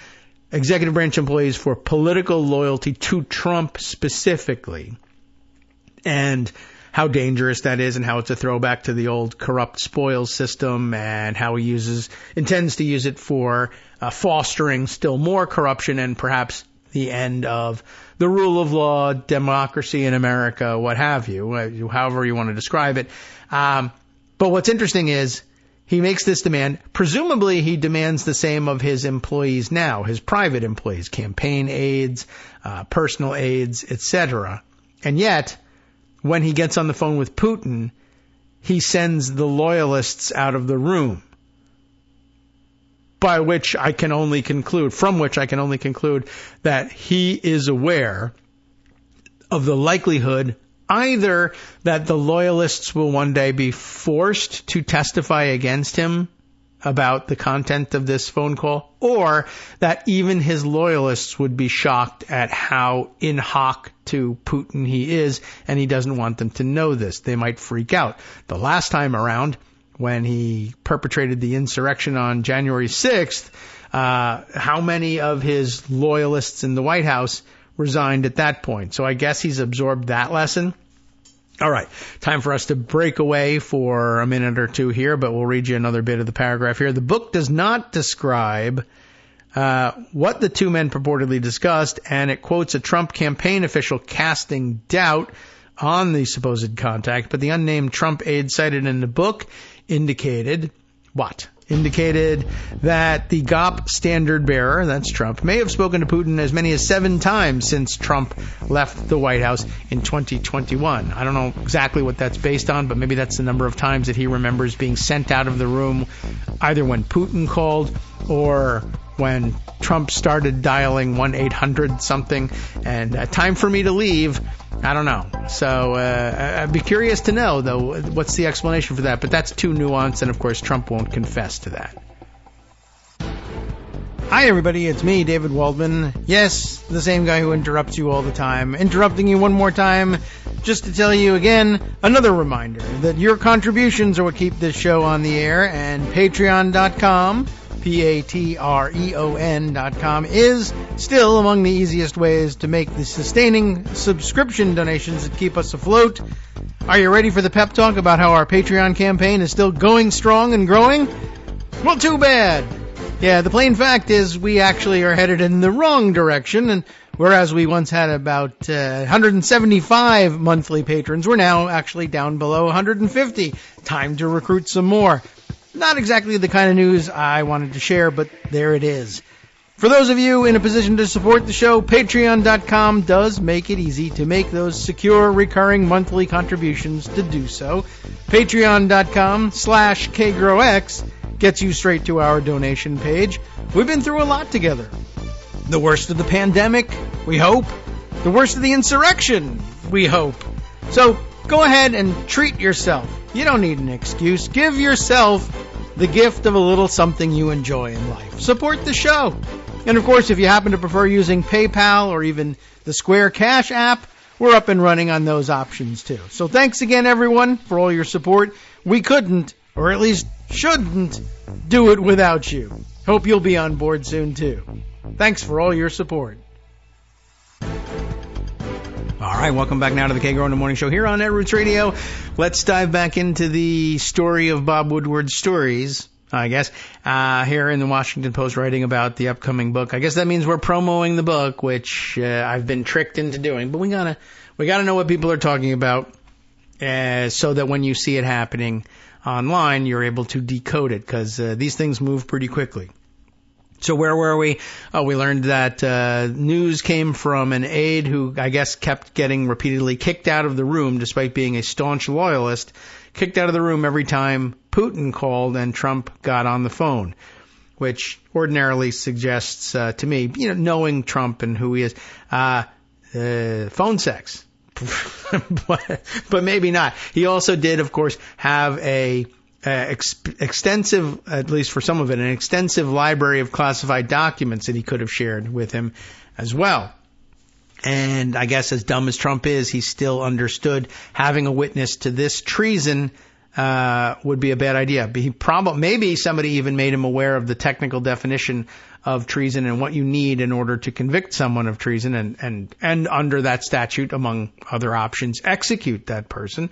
executive branch employees for political loyalty to Trump specifically. And how dangerous that is, and how it's a throwback to the old corrupt spoils system, and how he intends to use it for fostering still more corruption and perhaps the end of the rule of law, democracy in America, what have you, however you want to describe it. But what's interesting is he makes this demand. Presumably he demands the same of his employees now, his private employees, campaign aides, personal aides, etc. And yet, when he gets on the phone with Putin, he sends the loyalists out of the room. From which I can only conclude that he is aware of the likelihood either that the loyalists will one day be forced to testify against him about the content of this phone call, or that even his loyalists would be shocked at how in hoc to Putin he is, and he doesn't want them to know this. They might freak out. The last time around, when he perpetrated the insurrection on January 6th, how many of his loyalists in the White House resigned at that point. So I guess he's absorbed that lesson. All right, time for us to break away for a minute or two here, but we'll read you another bit of the paragraph here. The book does not describe what the two men purportedly discussed, and it quotes a Trump campaign official casting doubt on the supposed contact, but the unnamed Trump aide cited in the book indicated what? Indicated that the GOP standard bearer, that's Trump, may have spoken to Putin as many as 7 times since Trump left the White House in 2021. I don't know exactly what that's based on, but maybe that's the number of times that he remembers being sent out of the room, either when Putin called or when Trump started dialing 1-800-something and time for me to leave. I don't know. So I'd be curious to know, though, what's the explanation for that. But that's too nuanced, and, of course, Trump won't confess to that. Hi, everybody. It's me, David Waldman. Yes, the same guy who interrupts you all the time. Interrupting you one more time just to tell you again, another reminder that your contributions are what keep this show on the air, and Patreon.com, Patreon.com, is still among the easiest ways to make the sustaining subscription donations that keep us afloat. Are you ready for the pep talk about how our Patreon campaign is still going strong and growing? Well, too bad. Yeah, the plain fact is we actually are headed in the wrong direction, and whereas we once had about 175 monthly patrons, we're now actually down below 150. Time to recruit some more. Not exactly the kind of news I wanted to share, but there it is. For those of you in a position to support the show, Patreon.com does make it easy to make those secure, recurring monthly contributions to do so. Patreon.com/KagroX gets you straight to our donation page. We've been through a lot together. The worst of the pandemic, we hope. The worst of the insurrection, we hope. So go ahead and treat yourself. You don't need an excuse. Give yourself the gift of a little something you enjoy in life. Support the show. And of course, if you happen to prefer using PayPal or even the Square Cash app, we're up and running on those options too. So thanks again, everyone, for all your support. We couldn't, or at least shouldn't, do it without you. Hope you'll be on board soon too. Thanks for all your support. All right, welcome back now to the Kagro in the Morning Show here on Net Roots Radio. Let's dive back into the story of Bob Woodward's stories, I guess, here in the Washington Post, writing about the upcoming book. I guess that means we're promoting the book, which I've been tricked into doing. But we gotta know what people are talking about, so that when you see it happening online, you're able to decode it, because these things move pretty quickly. So where were we? Oh, we learned that news came from an aide who, I guess, kept getting repeatedly kicked out of the room, despite being a staunch loyalist, kicked out of the room every time Putin called and Trump got on the phone, which ordinarily suggests to me, knowing Trump and who he is, phone sex. but maybe not. He also did, of course, have a extensive, at least for some of it, an extensive library of classified documents that he could have shared with him as well. And I guess as dumb as Trump is, he still understood having a witness to this treason would be a bad idea. Maybe somebody even made him aware of the technical definition of treason and what you need in order to convict someone of treason and under that statute, among other options, execute that person.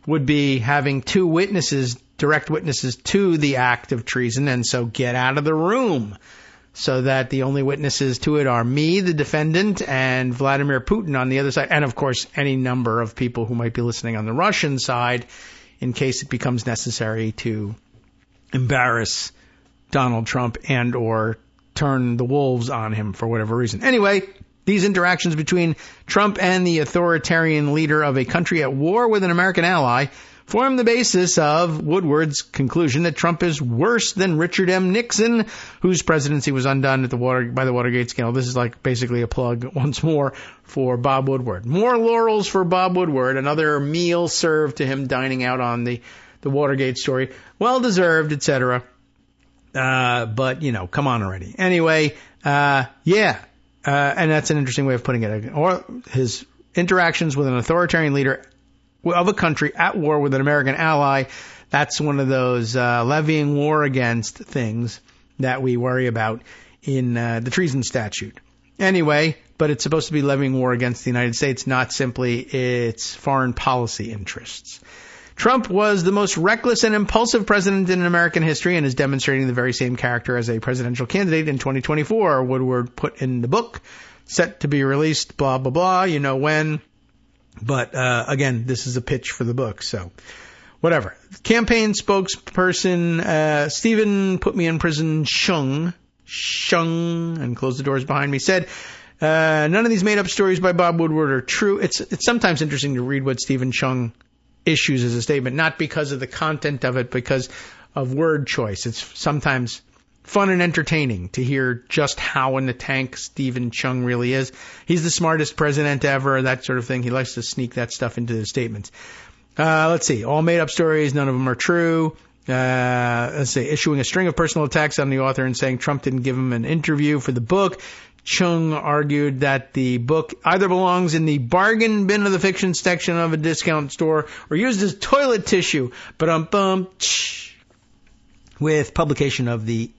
Would be having 2 witnesses, direct witnesses to the act of treason, and so get out of the room so that the only witnesses to it are me, the defendant, and Vladimir Putin on the other side, and of course any number of people who might be listening on the Russian side in case it becomes necessary to embarrass Donald Trump and or turn the wolves on him for whatever reason. Anyway, these interactions between Trump and the authoritarian leader of a country at war with an American ally form the basis of Woodward's conclusion that Trump is worse than Richard M. Nixon, whose presidency was undone by the Watergate scandal. This is like basically a plug once more for Bob Woodward. More laurels for Bob Woodward, another meal served to him dining out on the Watergate story. Well deserved, etc. But, come on already. Anyway, and that's an interesting way of putting it. Or his interactions with an authoritarian leader of a country at war with an American ally, that's one of those levying war against things that we worry about in the treason statute. Anyway, but it's supposed to be levying war against the United States, not simply its foreign policy interests. Trump was the most reckless and impulsive president in American history and is demonstrating the very same character as a presidential candidate in 2024, Woodward put in the book, set to be released, blah, blah, blah, you know when. But, again, this is a pitch for the book, so whatever. Campaign spokesperson Stephen Put Me in Prison Shung, and closed the doors behind me, said, none of these made-up stories by Bob Woodward are true. It's sometimes interesting to read what Stephen Shung issues as a statement, not because of the content of it, because of word choice. It's sometimes fun and entertaining to hear just how in the tank Stephen Chung really is. He's the smartest president ever, that sort of thing. He likes to sneak that stuff into his statements. Let's see. All made-up stories. None of them are true. Let's see. Issuing a string of personal attacks on the author and saying Trump didn't give him an interview for the book. Chung argued that the book either belongs in the bargain bin of the fiction section of a discount store or used as toilet tissue. With publication on the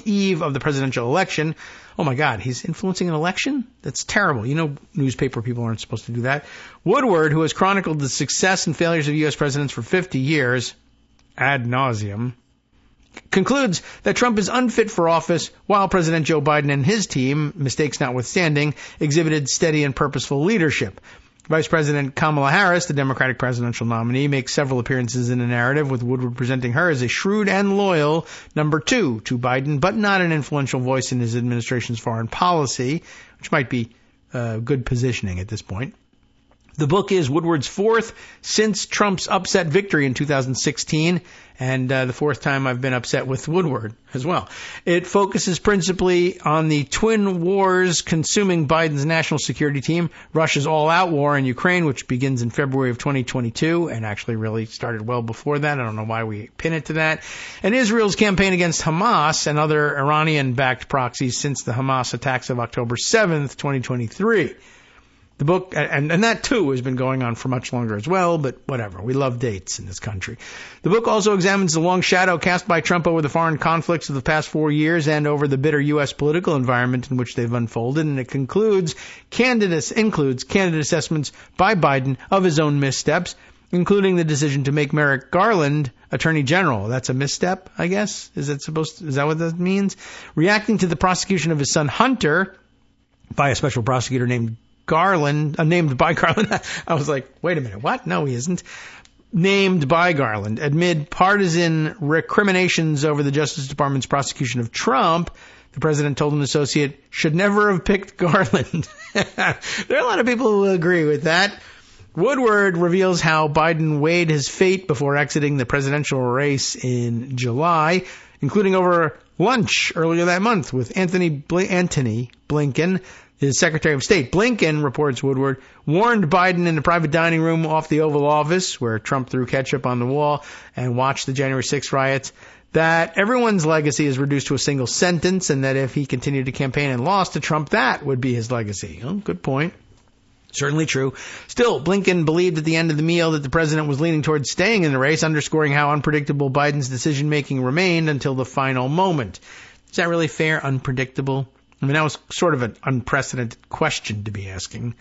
eve of the presidential election. Oh my God, he's influencing an election? That's terrible. You know, newspaper people aren't supposed to do that. Woodward, who has chronicled the success and failures of U.S. presidents for 50 years, ad nauseum, concludes that Trump is unfit for office while President Joe Biden and his team, mistakes notwithstanding, exhibited steady and purposeful leadership. Vice President Kamala Harris, the Democratic presidential nominee, makes several appearances in the narrative, with Woodward presenting her as a shrewd and loyal number 2 to Biden, but not an influential voice in his administration's foreign policy, which might be good positioning at this point. The book is Woodward's 4th since Trump's upset victory in 2016, and the 4th time I've been upset with Woodward as well. It focuses principally on the twin wars consuming Biden's national security team, Russia's all-out war in Ukraine, which begins in February of 2022, and actually really started well before that. I don't know why we pin it to that. And Israel's campaign against Hamas and other Iranian-backed proxies since the Hamas attacks of October 7th, 2023. The book, and that too has been going on for much longer as well, but whatever. We love dates in this country. The book also examines the long shadow cast by Trump over the foreign conflicts of the past 4 years and over the bitter U.S. political environment in which they've unfolded, and it includes candidate assessments by Biden of his own missteps, including the decision to make Merrick Garland Attorney General. That's a misstep, I guess? Is that what that means? Reacting to the prosecution of his son Hunter by a special prosecutor named by Garland. I was like, wait a minute, what? No, he isn't. Named by Garland. Amid partisan recriminations over the Justice Department's prosecution of Trump, the president told an associate, should never have picked Garland. There are a lot of people who agree with that. Woodward reveals how Biden weighed his fate before exiting the presidential race in July, including over lunch earlier that month with Anthony Blinken, his Secretary of State. Blinken, reports Woodward, warned Biden in the private dining room off the Oval Office, where Trump threw ketchup on the wall and watched the January 6th riots, that everyone's legacy is reduced to a single sentence, and that if he continued to campaign and lost to Trump, that would be his legacy. Oh, good point. Certainly true. Still, Blinken believed at the end of the meal that the president was leaning towards staying in the race, underscoring how unpredictable Biden's decision-making remained until the final moment. Is that really fair? Unpredictable? I mean, that was sort of an unprecedented question to be asking.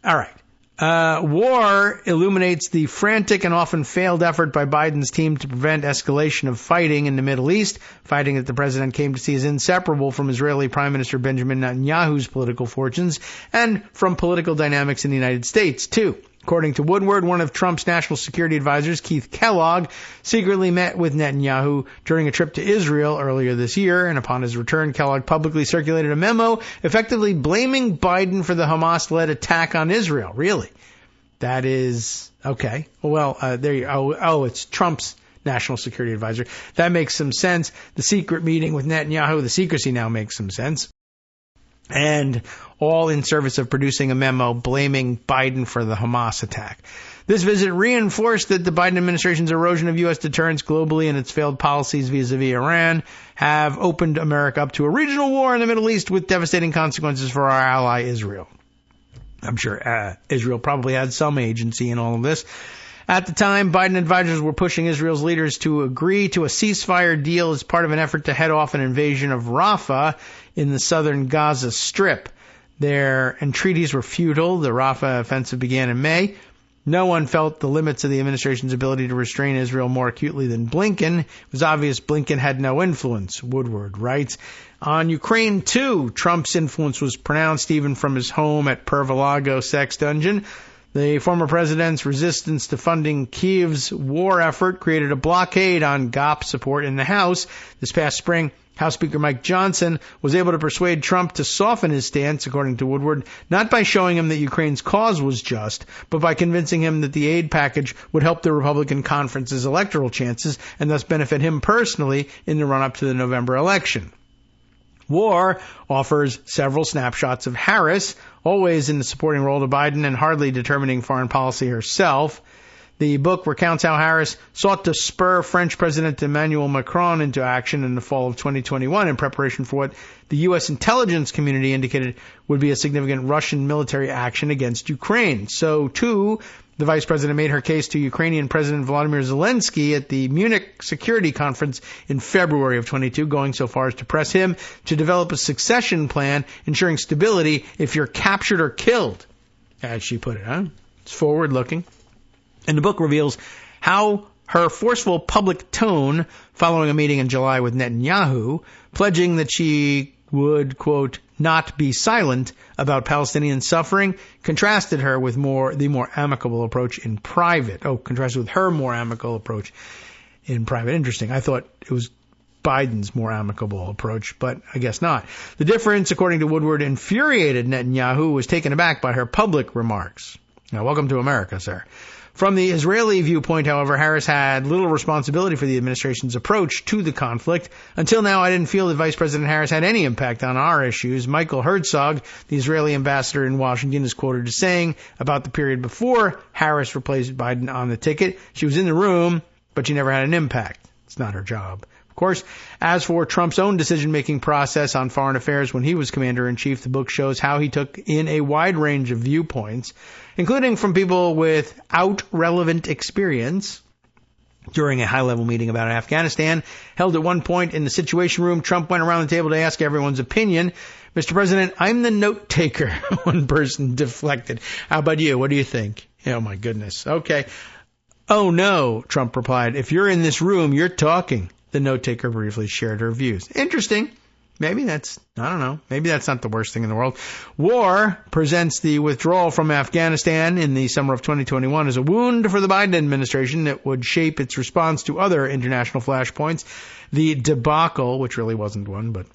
All right. War illuminates the frantic and often failed effort by Biden's team to prevent escalation of fighting in the Middle East, fighting that the president came to see as inseparable from Israeli Prime Minister Benjamin Netanyahu's political fortunes and from political dynamics in the United States, too. According to Woodward, one of Trump's national security advisors, Keith Kellogg, secretly met with Netanyahu during a trip to Israel earlier this year, and upon his return, Kellogg publicly circulated a memo effectively blaming Biden for the Hamas-led attack on Israel. Really? That is... okay. Well, there you go. Oh, it's Trump's national security advisor. That makes some sense. The secret meeting with Netanyahu, the secrecy now makes some sense. And all in service of producing a memo blaming Biden for the Hamas attack. This visit reinforced that the Biden administration's erosion of U.S. deterrence globally and its failed policies vis-a-vis Iran have opened America up to a regional war in the Middle East with devastating consequences for our ally Israel. I'm sure Israel probably had some agency in all of this. At the time, Biden advisors were pushing Israel's leaders to agree to a ceasefire deal as part of an effort to head off an invasion of Rafah in the southern Gaza Strip. their entreaties were futile. The Rafah offensive began in May. No one felt the limits of the administration's ability to restrain Israel more acutely than Blinken. It was obvious Blinken had no influence, Woodward writes. On Ukraine, too, Trump's influence was pronounced even from his home at Pervalago sex dungeon. The former president's resistance to funding Kiev's war effort created a blockade on GOP support in the House. This past spring, House Speaker Mike Johnson was able to persuade Trump to soften his stance, according to Woodward, not by showing him that Ukraine's cause was just, but by convincing him that the aid package would help the Republican conference's electoral chances and thus benefit him personally in the run-up to the November election. War offers several snapshots of Harris, always in the supporting role to Biden and hardly determining foreign policy herself. The book recounts how Harris sought to spur French President Emmanuel Macron into action in the fall of 2021 in preparation for what the U.S. intelligence community indicated would be a significant Russian military action against Ukraine. So, too, the vice president made her case to Ukrainian President Volodymyr Zelensky at the Munich Security Conference in February of 22, going so far as to press him to develop a succession plan ensuring stability if you're captured or killed, as she put it. It's forward-looking. And the book reveals how her forceful public tone following a meeting in July with Netanyahu, pledging that she would, quote, not be silent about Palestinian suffering, contrasted her with the more amicable approach in private. Contrasted with her more amicable approach in private. Interesting. I thought it was Biden's more amicable approach, but I guess not. The difference, according to Woodward, infuriated Netanyahu, who was taken aback by her public remarks. Now, welcome to America, sir. From the Israeli viewpoint, however, Harris had little responsibility for the administration's approach to the conflict. Until now, I didn't feel that Vice President Harris had any impact on our issues. Michael Herzog, the Israeli ambassador in Washington, is quoted as saying about the period before Harris replaced Biden on the ticket, she was in the room, but she never had an impact. It's not her job. Of course, as for Trump's own decision-making process on foreign affairs when he was commander-in-chief, the book shows how he took in a wide range of viewpoints, including from people without relevant experience. During a high-level meeting about Afghanistan, held at one point in the Situation Room, Trump went around the table to ask everyone's opinion. Mr. President, I'm the note taker, one person deflected. How about you? What do you think? Oh, my goodness. Okay. Oh, no, Trump replied. If you're in this room, you're talking. The note taker briefly shared her views. Interesting. Maybe that's not the worst thing in the world. War presents the withdrawal from Afghanistan in the summer of 2021 as a wound for the Biden administration that would shape its response to other international flashpoints. The debacle, which really wasn't one, but,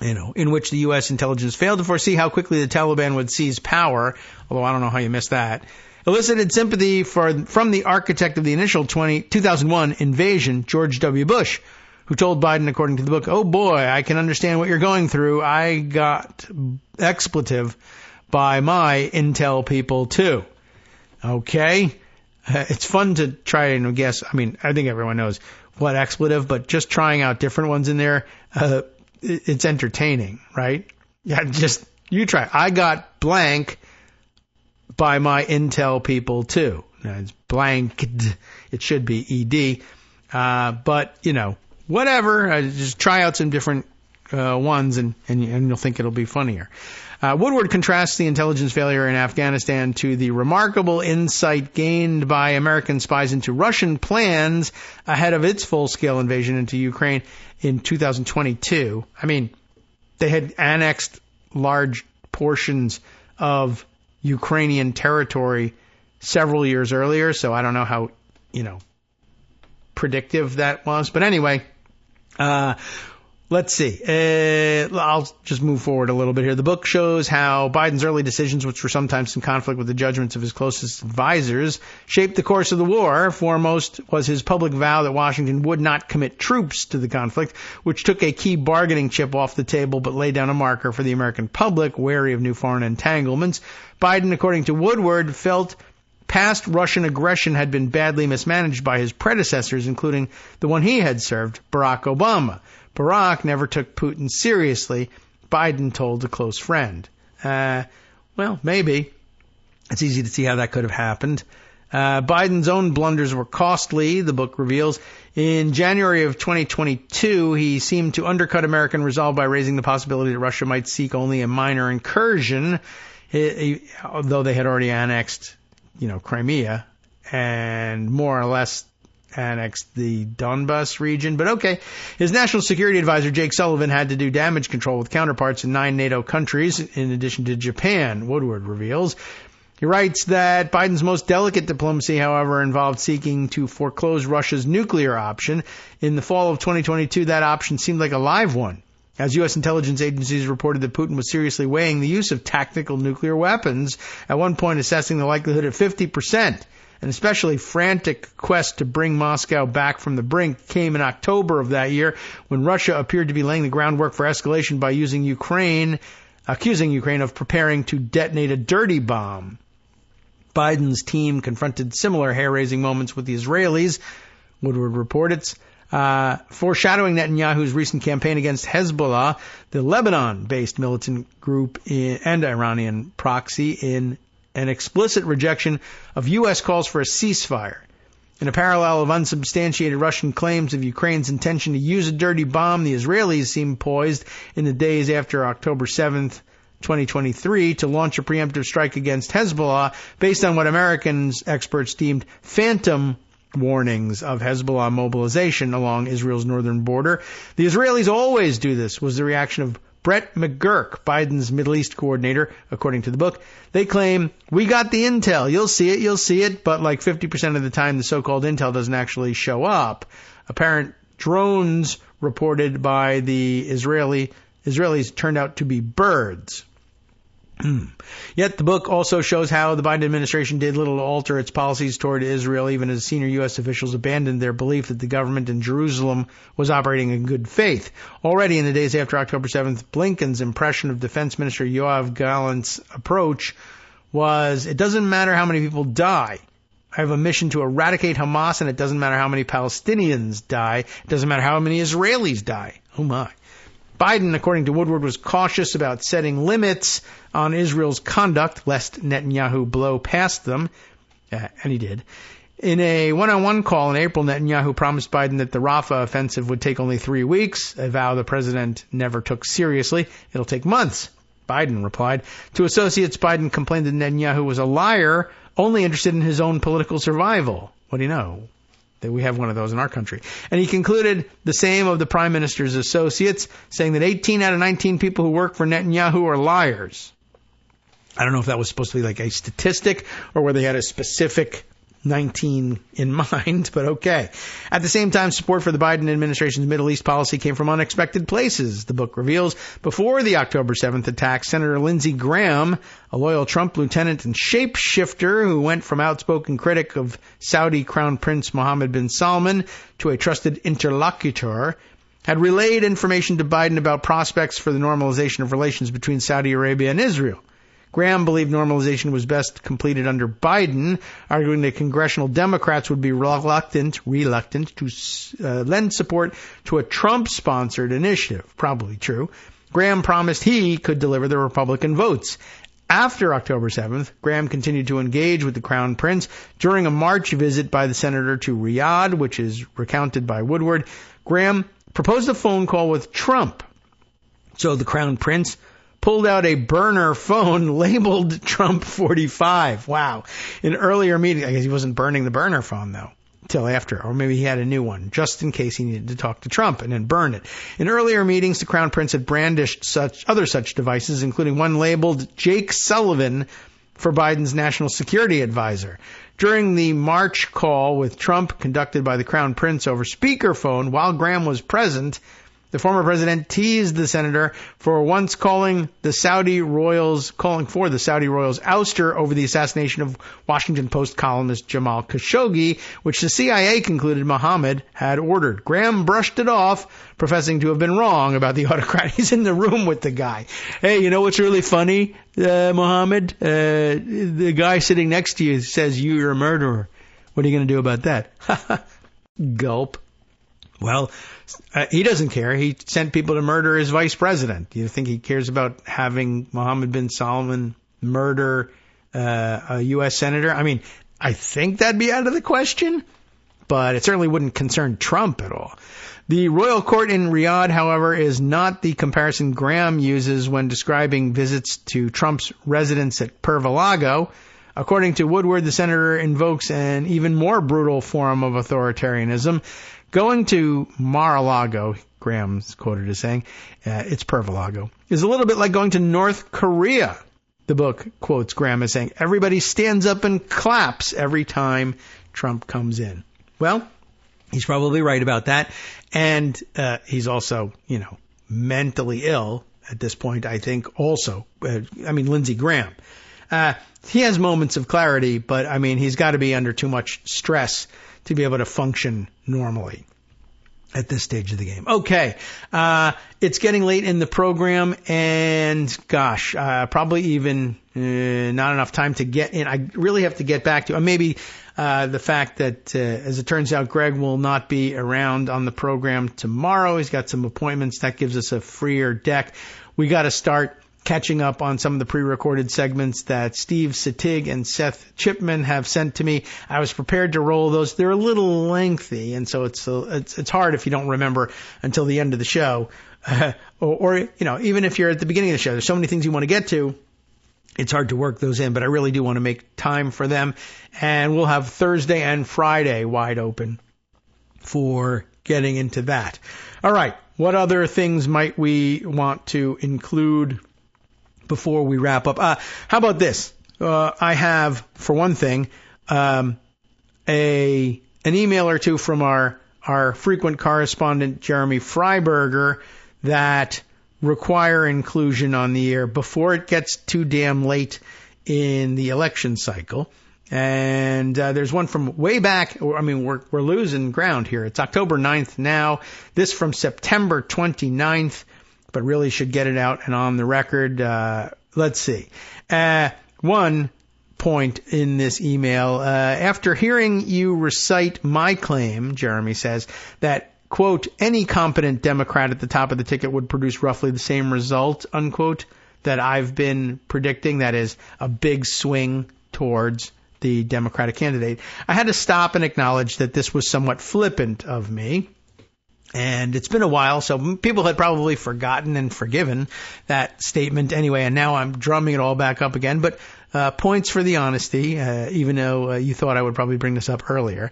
in which the U.S. intelligence failed to foresee how quickly the Taliban would seize power, although I don't know how you missed that, elicited sympathy from the architect of the initial 2001 invasion, George W. Bush, who told Biden, according to the book, oh boy, I can understand what you're going through. I got expletive by my intel people too. Okay? It's fun to try and guess. I mean, I think everyone knows what expletive, but just trying out different ones in there, it's entertaining, right? Yeah, just, you try. I got blank by my intel people too. Now, it's blanked. It should be ED. But, whatever. Just try out some different ones and you'll think it'll be funnier. Woodward contrasts the intelligence failure in Afghanistan to the remarkable insight gained by American spies into Russian plans ahead of its full-scale invasion into Ukraine in 2022. I mean, they had annexed large portions of Ukrainian territory several years earlier, so I don't know how, predictive that was. But anyway, let's see. I'll just move forward a little bit here. The book shows how Biden's early decisions, which were sometimes in conflict with the judgments of his closest advisors, shaped the course of the war. Foremost was his public vow that Washington would not commit troops to the conflict, which took a key bargaining chip off the table but laid down a marker for the American public, wary of new foreign entanglements. Biden, according to Woodward, felt past Russian aggression had been badly mismanaged by his predecessors, including the one he had served, Barack Obama. Barack never took Putin seriously, Biden told a close friend. Well, maybe. It's easy to see how that could have happened. Biden's own blunders were costly, the book reveals. In January of 2022, he seemed to undercut American resolve by raising the possibility that Russia might seek only a minor incursion, although they had already annexed, Crimea and more or less annexed the Donbas region. But okay, his national security advisor, Jake Sullivan, had to do damage control with counterparts in 9 NATO countries, in addition to Japan, Woodward reveals. He writes that Biden's most delicate diplomacy, however, involved seeking to foreclose Russia's nuclear option. In the fall of 2022, that option seemed like a live one, as U.S. intelligence agencies reported that Putin was seriously weighing the use of tactical nuclear weapons, at one point assessing the likelihood at 50%. An especially frantic quest to bring Moscow back from the brink came in October of that year, when Russia appeared to be laying the groundwork for escalation by accusing Ukraine of preparing to detonate a dirty bomb. Biden's team confronted similar hair-raising moments with the Israelis, Woodward reports, foreshadowing Netanyahu's recent campaign against Hezbollah, the Lebanon-based militant group and Iranian proxy, in an explicit rejection of U.S. calls for a ceasefire. In a parallel of unsubstantiated Russian claims of Ukraine's intention to use a dirty bomb, the Israelis seemed poised in the days after October 7th, 2023, to launch a preemptive strike against Hezbollah based on what American experts deemed phantom warnings of Hezbollah mobilization along Israel's northern border. The Israelis always do this, was the reaction of Brett McGurk, Biden's Middle East coordinator, according to the book. They claim, we got the intel, you'll see it, but like 50% of the time the so-called intel doesn't actually show up. Apparent drones reported by the Israelis turned out to be birds. Yet the book also shows how the Biden administration did little to alter its policies toward Israel, even as senior U.S. officials abandoned their belief that the government in Jerusalem was operating in good faith. Already in the days after October 7th, Blinken's impression of Defense Minister Yoav Gallant's approach was, it doesn't matter how many people die. I have a mission to eradicate Hamas, and it doesn't matter how many Palestinians die. It doesn't matter how many Israelis die. Oh my. Biden, according to Woodward, was cautious about setting limits on Israel's conduct, lest Netanyahu blow past them, and he did. In a one-on-one call in April, Netanyahu promised Biden that the Rafah offensive would take only 3 weeks, a vow the president never took seriously. It'll take months, Biden replied. To associates, Biden complained that Netanyahu was a liar, only interested in his own political survival. What do you know? That we have one of those in our country. And he concluded the same of the prime minister's associates, saying that 18 out of 19 people who work for Netanyahu are liars. I don't know if that was supposed to be like a statistic or whether they had a specific 19 in mind, but okay. At the same time, support for the Biden administration's Middle East policy came from unexpected places, the book reveals. Before the October 7th attack, Senator Lindsey Graham, a loyal Trump lieutenant and shapeshifter who went from outspoken critic of Saudi Crown Prince Mohammed bin Salman to a trusted interlocutor, had relayed information to Biden about prospects for the normalization of relations between Saudi Arabia and Israel. Graham believed normalization was best completed under Biden, arguing that congressional Democrats would be reluctant to lend support to a Trump-sponsored initiative. Probably true. Graham promised he could deliver the Republican votes. After October 7th, Graham continued to engage with the Crown Prince during a March visit by the senator to Riyadh, which is recounted by Woodward. Graham proposed a phone call with Trump. So the Crown Prince pulled out a burner phone labeled Trump 45. Wow. In earlier meetings, I guess he wasn't burning the burner phone, though, till after. Or maybe he had a new one, just in case he needed to talk to Trump and then burn it. In earlier meetings, the Crown Prince had brandished other such devices, including one labeled Jake Sullivan for Biden's national security advisor. During the March call with Trump conducted by the Crown Prince over speakerphone, while Graham was present, the former president teased the senator for once calling for the Saudi royals' ouster over the assassination of Washington Post columnist Jamal Khashoggi, which the CIA concluded Mohammed had ordered. Graham brushed it off, professing to have been wrong about the autocrat. He's in the room with the guy. Hey, you know what's really funny, Mohammed? The guy sitting next to you says you're a murderer. What are you going to do about that? Gulp. Well, he doesn't care. He sent people to murder his vice president. Do you think he cares about having Mohammed bin Salman murder a U.S. senator? I mean, I think that'd be out of the question, but it certainly wouldn't concern Trump at all. The royal court in Riyadh, however, is not the comparison Graham uses when describing visits to Trump's residence at Mar-a-Lago. According to Woodward, the senator invokes an even more brutal form of authoritarianism. Going to Mar-a-Lago, Graham's quoted as saying, it's Mar-a-Lago, is a little bit like going to North Korea. The book quotes Graham as saying, everybody stands up and claps every time Trump comes in. Well, he's probably right about that. And he's also, mentally ill at this point, I think, also. Lindsey Graham. He has moments of clarity, but, he's got to be under too much stress to be able to function normally at this stage of the game. Okay, it's getting late in the program, and gosh, probably even not enough time to get in. I really have to get back to maybe the fact that, as it turns out, Greg will not be around on the program tomorrow. He's got some appointments. That gives us a freer deck. We got to start catching up on some of the pre-recorded segments that Steve Satig and Seth Chipman have sent to me. I was prepared to roll those. They're a little lengthy, and so it's hard if you don't remember until the end of the show. Or even if you're at the beginning of the show, there's so many things you want to get to. It's hard to work those in, but I really do want to make time for them. And we'll have Thursday and Friday wide open for getting into that. All right. What other things might we want to include before we wrap up? How about this? I have, for one thing, an email or two from our frequent correspondent, Jeremy Freiberger, that require inclusion on the air before it gets too damn late in the election cycle. And there's one from way back. We're losing ground here. It's October 9th now. This from September 29th. But really should get it out and on the record. Let's see. One point in this email, after hearing you recite my claim, Jeremy says, that, quote, any competent Democrat at the top of the ticket would produce roughly the same result, unquote, that I've been predicting, that is a big swing towards the Democratic candidate. I had to stop and acknowledge that this was somewhat flippant of me. And it's been a while, so people had probably forgotten and forgiven that statement anyway, and now I'm drumming it all back up again. But points for the honesty, even though you thought I would probably bring this up earlier.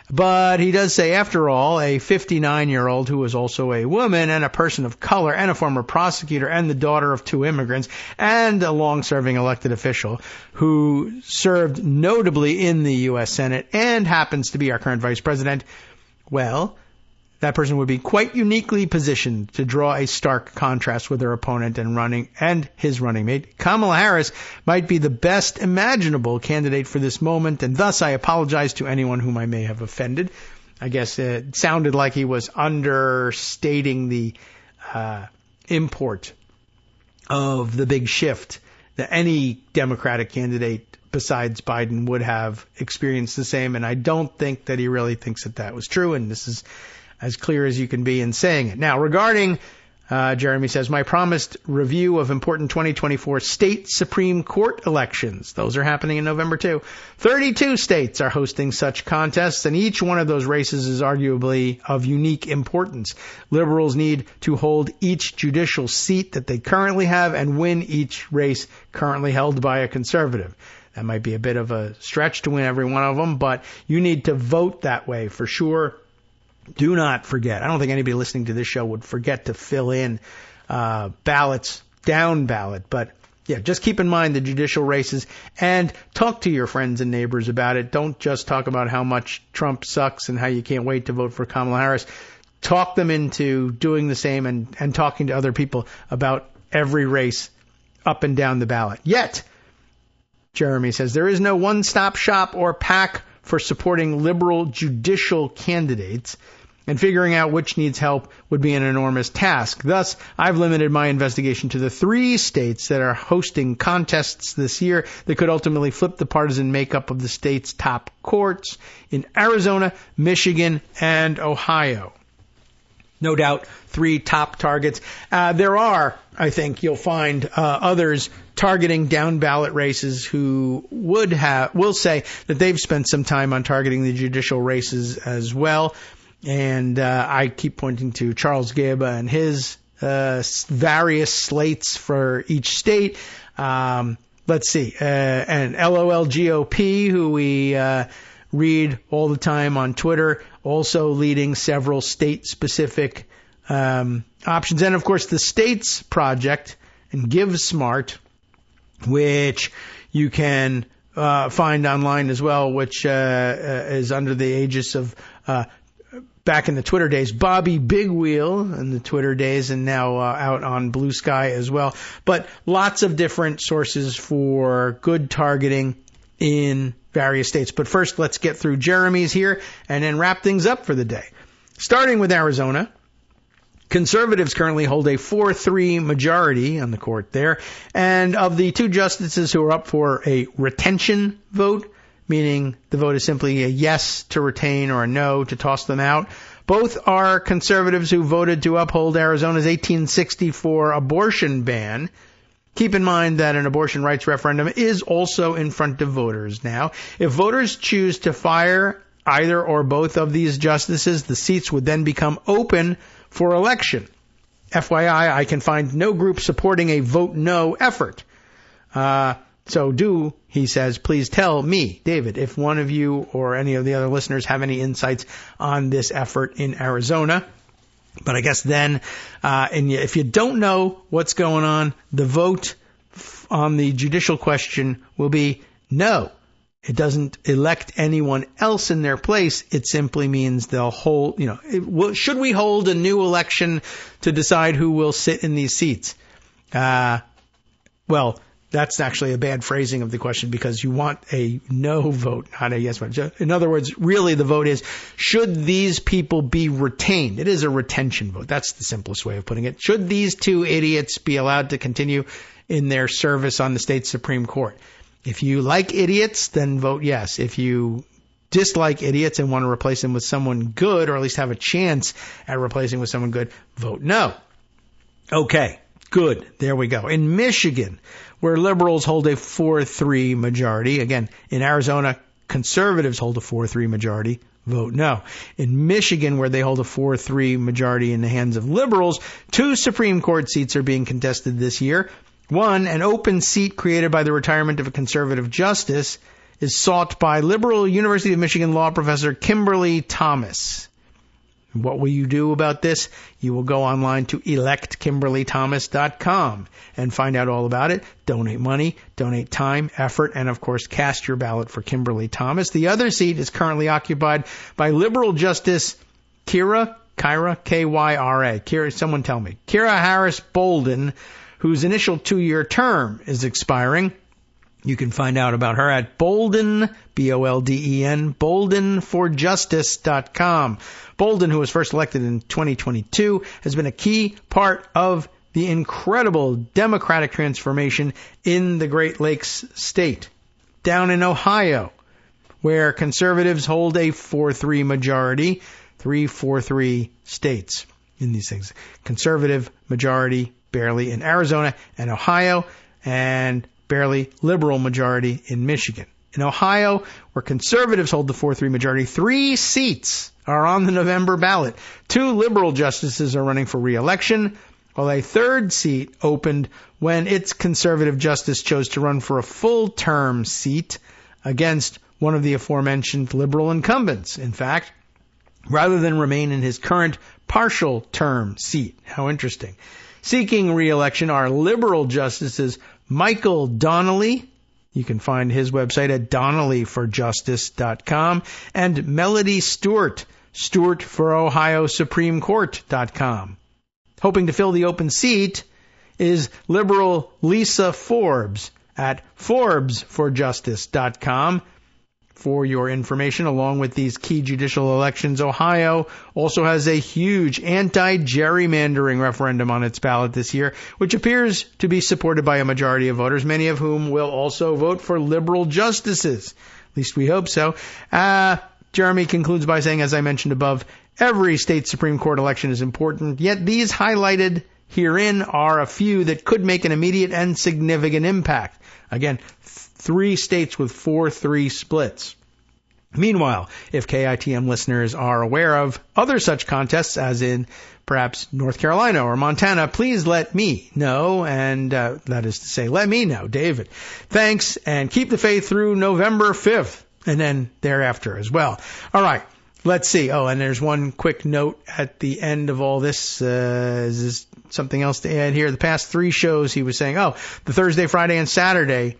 But he does say, after all, a 59-year-old who was also a woman and a person of color and a former prosecutor and the daughter of two immigrants and a long-serving elected official who served notably in the U.S. Senate and happens to be our current vice president, well, that person would be quite uniquely positioned to draw a stark contrast with her opponent and his running mate. Kamala Harris might be the best imaginable candidate for this moment, and thus I apologize to anyone whom I may have offended. I guess it sounded like he was understating the import of the big shift that any Democratic candidate besides Biden would have experienced the same, and I don't think that he really thinks that was true, and this is as clear as you can be in saying it. Now, regarding, Jeremy says, my promised review of important 2024 state Supreme Court elections. Those are happening in November, too. 32 states are hosting such contests, and each one of those races is arguably of unique importance. Liberals need to hold each judicial seat that they currently have and win each race currently held by a conservative. That might be a bit of a stretch to win every one of them, but you need to vote that way for sure. Do not forget. I don't think anybody listening to this show would forget to fill in ballots, down ballot. But, yeah, just keep in mind the judicial races and talk to your friends and neighbors about it. Don't just talk about how much Trump sucks and how you can't wait to vote for Kamala Harris. Talk them into doing the same and talking to other people about every race up and down the ballot. Yet, Jeremy says, there is no one-stop shop or pack for supporting liberal judicial candidates, and figuring out which needs help would be an enormous task. Thus, I've limited my investigation to the 3 states that are hosting contests this year that could ultimately flip the partisan makeup of the state's top courts in Arizona, Michigan, and Ohio. No doubt, 3 top targets. There are, I think, you'll find others targeting down ballot races who will say that they've spent some time on targeting the judicial races as well. And I keep pointing to Charles Gaba and his various slates for each state. Let's see, and LOL GOP, who we read all the time on Twitter, also leading several state-specific options. And, of course, the States Project and GiveSmart, which you can find online as well, which is under the aegis of, back in the Twitter days, Bobby Big Wheel in the Twitter days, and now out on Blue Sky as well. But lots of different sources for good targeting in various states. But first, let's get through Jeremy's here and then wrap things up for the day. Starting with Arizona, conservatives currently hold a 4-3 majority on the court there. And of the two justices who are up for a retention vote, meaning the vote is simply a yes to retain or a no to toss them out, both are conservatives who voted to uphold Arizona's 1864 abortion ban. Keep in mind that an abortion rights referendum is also in front of voters now. If voters choose to fire either or both of these justices, the seats would then become open for election. FYI, I can find no group supporting a vote no effort. So do, he says, please tell me, David, if one of you or any of the other listeners have any insights on this effort in Arizona. But I guess then, and if you don't know what's going on, the vote on the judicial question will be no. It doesn't elect anyone else in their place. It simply means they'll hold, should we hold a new election to decide who will sit in these seats? Well, that's actually a bad phrasing of the question because you want a no vote, not a yes vote. In other words, really the vote is, should these people be retained? It is a retention vote. That's the simplest way of putting it. Should these two idiots be allowed to continue in their service on the state Supreme Court? If you like idiots, then vote yes. If you dislike idiots and want to replace them with someone good, or at least have a chance at replacing with someone good, vote no. Okay, good. There we go. In Michigan, where liberals hold a 4-3 majority. Again, in Arizona, conservatives hold a 4-3 majority. Vote no. In Michigan, where they hold a 4-3 majority in the hands of liberals, 2 Supreme Court seats are being contested this year. One, an open seat created by the retirement of a conservative justice, is sought by liberal University of Michigan law professor Kimberly Thomas. What will you do about this? You will go online to electkimberlythomas.com and find out all about it. Donate money, donate time, effort, and of course cast your ballot for Kimberly Thomas. The other seat is currently occupied by liberal Justice Kyra, K-Y-R-A. Someone tell me. Kyra Harris Bolden, whose initial 2-year term is expiring. You can find out about her at Bolden, B-O-L-D-E-N, boldenforjustice.com. Bolden, who was first elected in 2022, has been a key part of the incredible democratic transformation in the Great Lakes state. Down in Ohio, where conservatives hold a 4-3 majority, 3-4-3 states in these things. Conservative majority barely in Arizona and Ohio, and barely liberal majority in Michigan. In Ohio, where conservatives hold the 4-3 majority, 3 seats are on the November ballot. 2 liberal justices are running for re-election, while a 3rd seat opened when its conservative justice chose to run for a full-term seat against one of the aforementioned liberal incumbents, in fact, rather than remain in his current partial-term seat. How interesting. Seeking re-election are liberal justices Michael Donnelly, you can find his website at donnellyforjustice.com, and Melody Stewart, StewartForOhioSupremeCourt.com. Hoping to fill the open seat is liberal Lisa Forbes at ForbesForJustice.com. For your information, along with these key judicial elections, Ohio also has a huge anti-gerrymandering referendum on its ballot this year, which appears to be supported by a majority of voters, many of whom will also vote for liberal justices. At least we hope so. Jeremy concludes by saying, as I mentioned above, every state Supreme Court election is important, yet these highlighted herein are a few that could make an immediate and significant impact. Again, 3 states with 4-3 splits. Meanwhile, if KITM listeners are aware of other such contests, as in perhaps North Carolina or Montana, please let me know, and that is to say, let me know, David. Thanks, and keep the faith through November 5th, and then thereafter as well. All right, let's see. Oh, and there's one quick note at the end of all this. Is this something else to add here? The past 3 shows, he was saying, the Thursday, Friday, and Saturday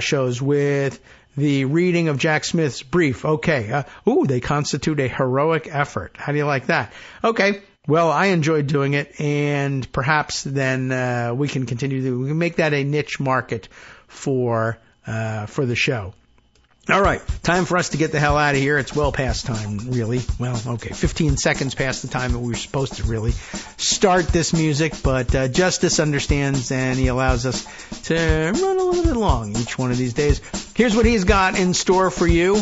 shows with the reading of Jack Smith's brief. Okay. They constitute a heroic effort. How do you like that? Okay. Well, I enjoyed doing it, and perhaps then we can continue we can make that a niche market for the show. All right, time for us to get the hell out of here. It's well past time, really. Well, okay, 15 seconds past the time that we were supposed to really start this music, but Justice understands, and he allows us to run a little bit long each one of these days. Here's what he's got in store for you.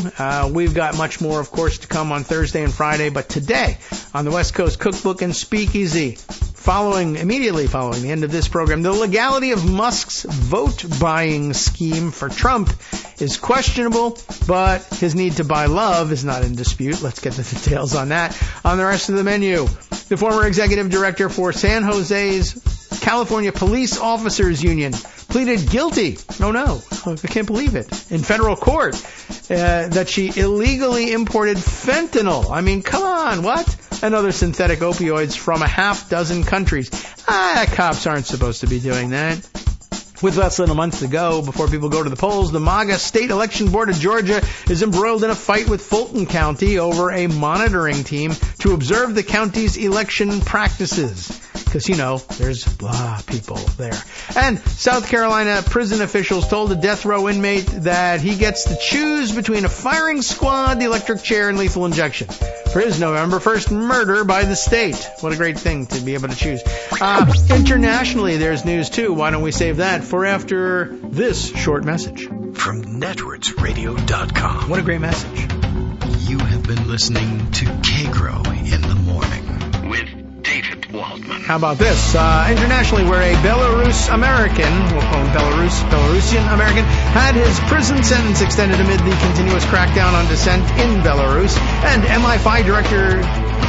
We've got much more, of course, to come on Thursday and Friday, but today on the West Coast Cookbook and Speakeasy, immediately following the end of this program, the legality of Musk's vote-buying scheme for Trump is questionable, but his need to buy love is not in dispute. Let's get the details on that. On the rest of the menu, the former executive director for San Jose's California Police Officers Union pleaded guilty. Oh no, I can't believe it. In federal court, that she illegally imported fentanyl. I mean, come on, what? And other synthetic opioids from a half dozen countries. Cops aren't supposed to be doing that. With less than a month to go before people go to the polls, the MAGA State Election Board of Georgia is embroiled in a fight with Fulton County over a monitoring team to observe the county's election practices. Because, there's people there. And South Carolina prison officials told a death row inmate that he gets to choose between a firing squad, the electric chair, and lethal injection for his November 1st murder by the state. What a great thing to be able to choose. Internationally, there's news, too. Why don't we save that for after this short message? From networksradio.com. What a great message. You have been listening to Kagro in the Morning with David Waldman. How about this? Internationally, where a Belarusian American had his prison sentence extended amid the continuous crackdown on dissent in Belarus, and MI5 Director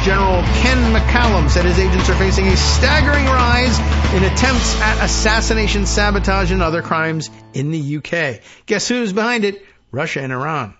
General Ken McCallum said his agents are facing a staggering rise in attempts at assassination, sabotage, and other crimes in the UK. Guess who's behind it? Russia and Iran.